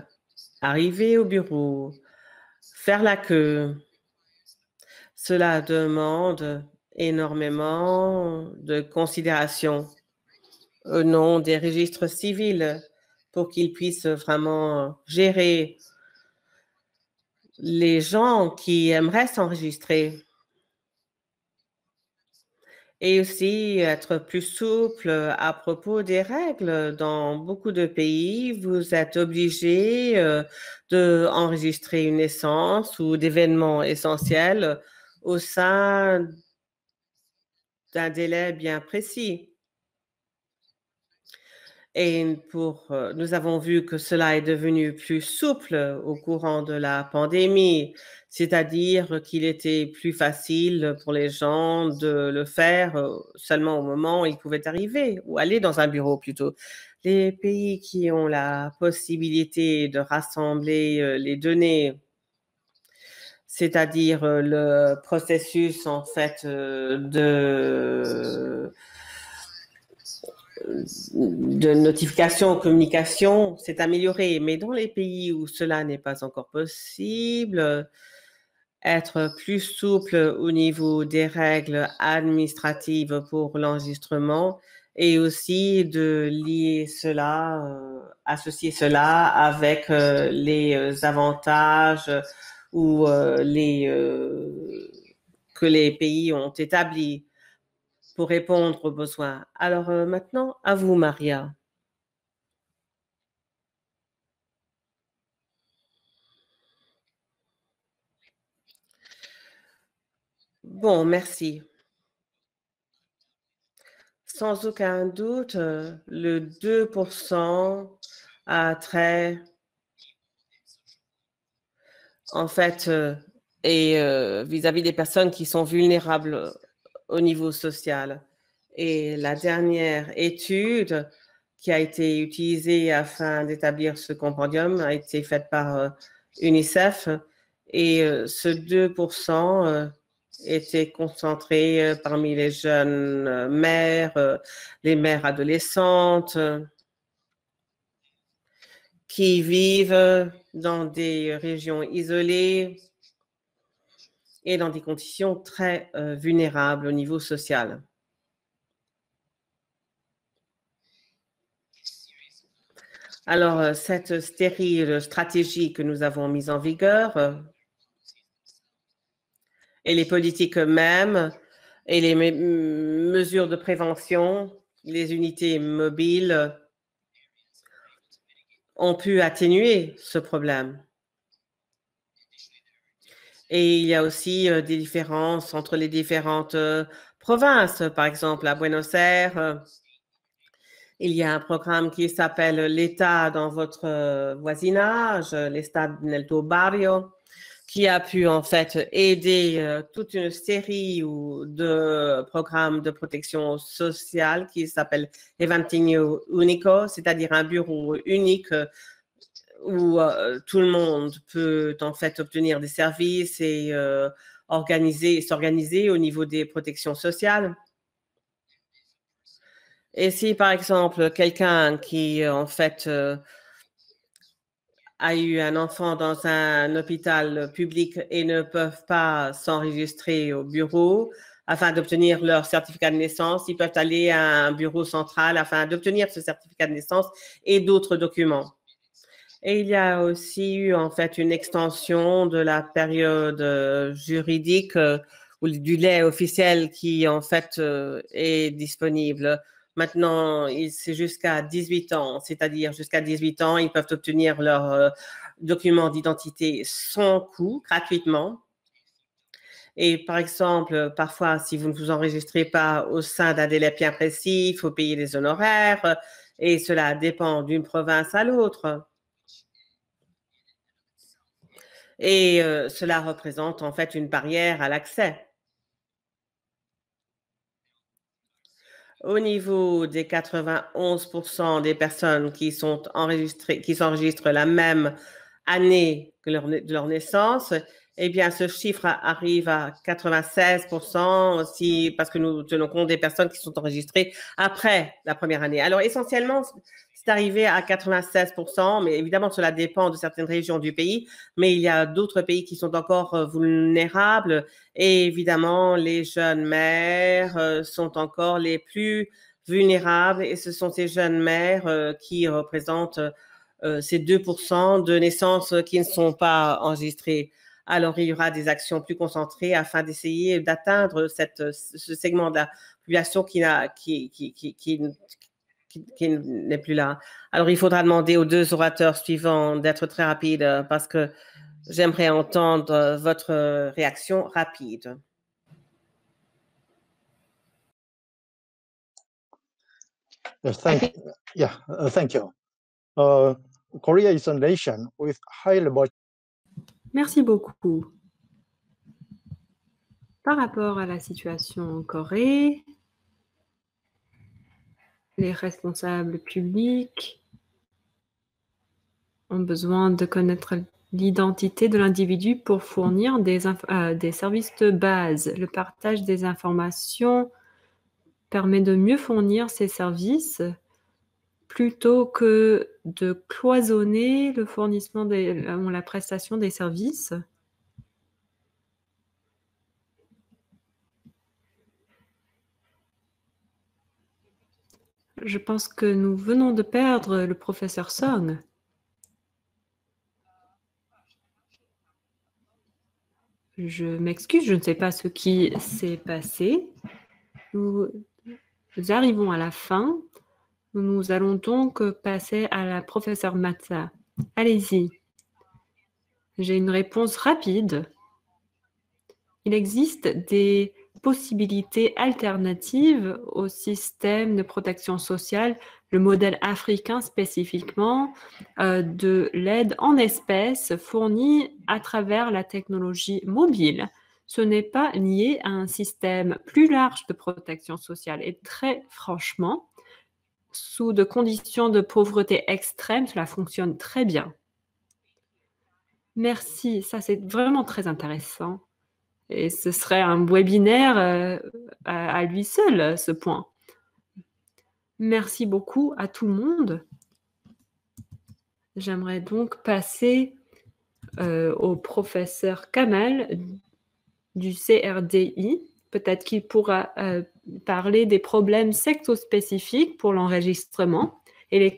arriver au bureau, faire la queue, cela demande énormément de considération au nom des registres civils pour qu'ils puissent vraiment gérer les gens qui aimeraient s'enregistrer et aussi être plus souple à propos des règles. Dans beaucoup de pays, vous êtes obligé d'enregistrer une naissance ou d'événements essentiels au sein d'un délai bien précis. Et nous avons vu que cela est devenu plus souple au courant de la pandémie, c'est-à-dire qu'il était plus facile pour les gens de le faire seulement au moment où ils pouvaient arriver ou aller dans un bureau plutôt. Les pays qui ont la possibilité de rassembler les données, c'est-à-dire le processus en fait de notification, communication s'est amélioré, mais dans les pays où cela n'est pas encore possible, être plus souple au niveau des règles administratives pour l'enregistrement et aussi de lier cela, associer cela avec les avantages ou que les pays ont établis pour répondre aux besoins. Alors maintenant, à vous, Maria. Bon, merci. sans aucun doute, le 2% a trait, en fait, et vis-à-vis des personnes qui sont vulnérables au niveau social. Et la dernière étude qui a été utilisée afin d'établir ce compendium a été faite par UNICEF, et ce 2% était concentré parmi les jeunes mères, les mères adolescentes qui vivent dans des régions isolées et dans des conditions très vulnérables au niveau social. Alors, cette stérile stratégie que nous avons mise en vigueur et les politiques mêmes et les mesures de prévention, les unités mobiles ont pu atténuer ce problème. Et il y a aussi des différences entre les différentes provinces. Par exemple, à Buenos Aires, il y a un programme qui s'appelle l'État dans votre voisinage, l'État nel tuo barrio, qui a pu en fait aider toute une série de programmes de protection sociale qui s'appelle Eventinho Unico, c'est-à-dire un bureau unique où tout le monde peut en fait obtenir des services et s'organiser au niveau des protections sociales. Et si, par exemple, quelqu'un qui, en fait, a eu un enfant dans un hôpital public et ne peuvent pas s'enregistrer au bureau afin d'obtenir leur certificat de naissance, ils peuvent aller à un bureau central afin d'obtenir ce certificat de naissance et d'autres documents. Et il y a aussi eu, en fait, une extension de la période juridique ou du délai officiel qui, en fait, est disponible. Maintenant, c'est jusqu'à 18 ans, c'est-à-dire jusqu'à 18 ans, ils peuvent obtenir leur document d'identité sans coût, gratuitement. Et par exemple, parfois, si vous ne vous enregistrez pas au sein d'un délai bien précis, il faut payer des honoraires et cela dépend d'une province à l'autre. Et cela représente en fait une barrière à l'accès. Au niveau des 91% des personnes qui sont enregistrées, qui s'enregistrent la même année que de leur naissance, eh bien, ce chiffre arrive à 96% aussi parce que nous tenons compte des personnes qui sont enregistrées après la première année. Alors, essentiellement, c'est arrivé à 96%, mais évidemment, cela dépend de certaines régions du pays, mais il y a d'autres pays qui sont encore vulnérables et évidemment, les jeunes mères sont encore les plus vulnérables et ce sont ces jeunes mères qui représentent ces 2% de naissances qui ne sont pas enregistrées. Alors, il y aura des actions plus concentrées afin d'essayer d'atteindre ce segment de la population qui n'est plus là. Alors, il faudra demander aux deux orateurs suivants d'être très rapides parce que j'aimerais entendre votre réaction rapide. Yes, thank you. Korea is a nation with high level. Merci beaucoup. Par rapport à la situation en Corée, les responsables publics ont besoin de connaître l'identité de l'individu pour fournir des services de base. Le partage des informations permet de mieux fournir ces services plutôt que de cloisonner le fournissement la prestation des services. Je pense que nous venons de perdre le professeur Song. Je m'excuse, je ne sais pas ce qui s'est passé. Nous arrivons à la fin. Nous allons donc passer à la professeure Matza. Allez-y. J'ai une réponse rapide. Il existe des possibilités alternatives au système de protection sociale, le modèle africain spécifiquement, de l'aide en espèces fournie à travers la technologie mobile. Ce n'est pas lié à un système plus large de protection sociale. Et très franchement, sous de conditions de pauvreté extrême, cela fonctionne très bien. Merci, ça c'est vraiment très intéressant. Et ce serait un webinaire à lui seul, ce point. Merci beaucoup à tout le monde. J'aimerais donc passer au professeur Kamal du CRDI. Peut-être qu'il pourra parler des problèmes sectospécifiques pour l'enregistrement et les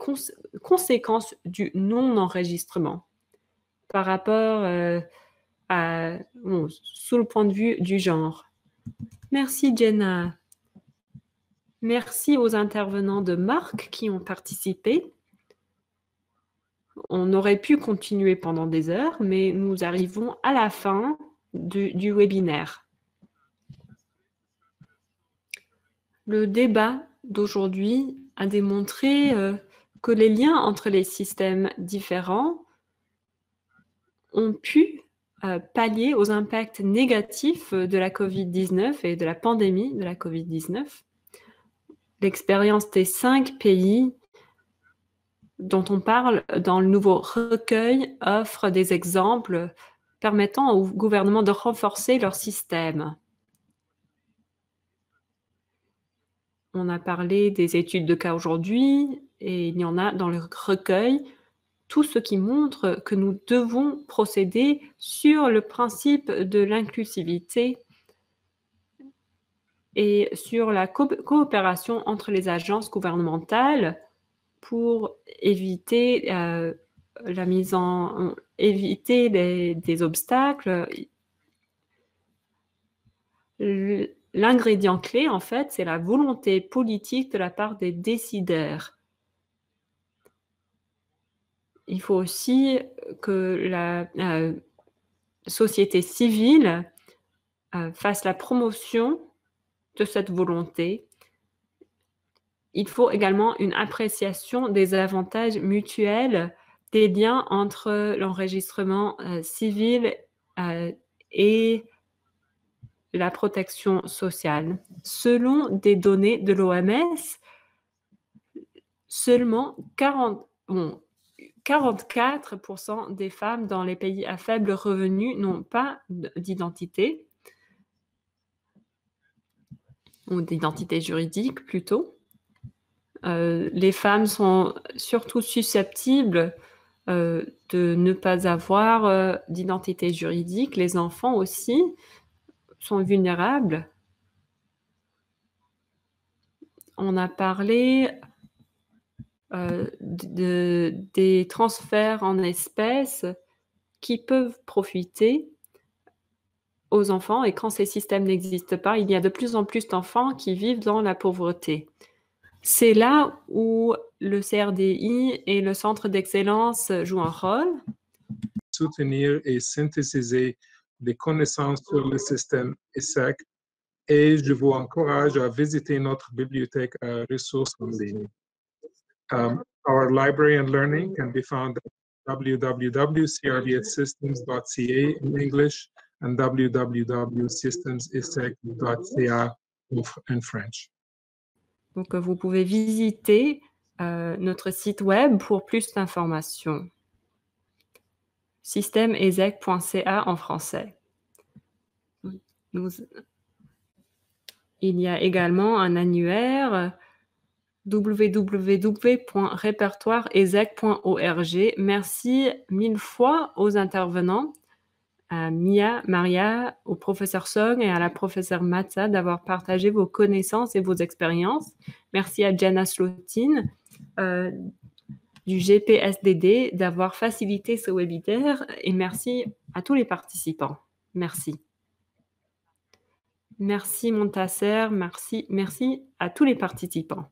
conséquences du non-enregistrement par rapport sous le point de vue du genre. Merci Jenna. Merci aux intervenants de marque qui ont participé. On aurait pu continuer pendant des heures, mais nous arrivons à la fin du webinaire. Le débat d'aujourd'hui a démontré que les liens entre les systèmes différents ont pu pallier aux impacts négatifs de la COVID-19 et de la pandémie de la COVID-19. L'expérience des 5 pays dont on parle dans le nouveau recueil offre des exemples permettant au gouvernement de renforcer leur système. On a parlé des études de cas aujourd'hui et il y en a dans le recueil, tout ce qui montre que nous devons procéder sur le principe de l'inclusivité et sur la coopération entre les agences gouvernementales pour éviter éviter des obstacles. L'ingrédient clé, en fait, c'est la volonté politique de la part des décideurs. Il faut aussi que la société civile fasse la promotion de cette volonté. Il faut également une appréciation des avantages mutuels des liens entre l'enregistrement civil et la protection sociale. Selon des données de l'OMS, seulement 44% des femmes dans les pays à faible revenu n'ont pas d'identité, ou d'identité juridique plutôt. Les femmes sont surtout susceptibles de ne pas avoir d'identité juridique. Les enfants aussi sont vulnérables. On a parlé des transferts en espèces qui peuvent profiter aux enfants, et quand ces systèmes n'existent pas, il y a de plus en plus d'enfants qui vivent dans la pauvreté. C'est là où le CRDI et le Centre d'excellence jouent un rôle. Soutenir et synthétiser les connaissances sur le système ESSEC, et je vous encourage à visiter notre bibliothèque à ressources en ligne. Our library and learning can be found at www.crdssystems.ca in English and www.systemsessec.ca in French. Donc, vous pouvez visiter notre site web pour plus d'informations. systemessec.ca en français. Il y a également un annuaire www.répertoireessec.org. Merci 1000 fois aux intervenants, à Mia, Maria, au professeur Song et à la professeure Matza d'avoir partagé vos connaissances et vos expériences. Merci à Jenna Slotin du GPSDD d'avoir facilité ce webinaire et merci à tous les participants. Merci. Merci Montasser, merci à tous les participants.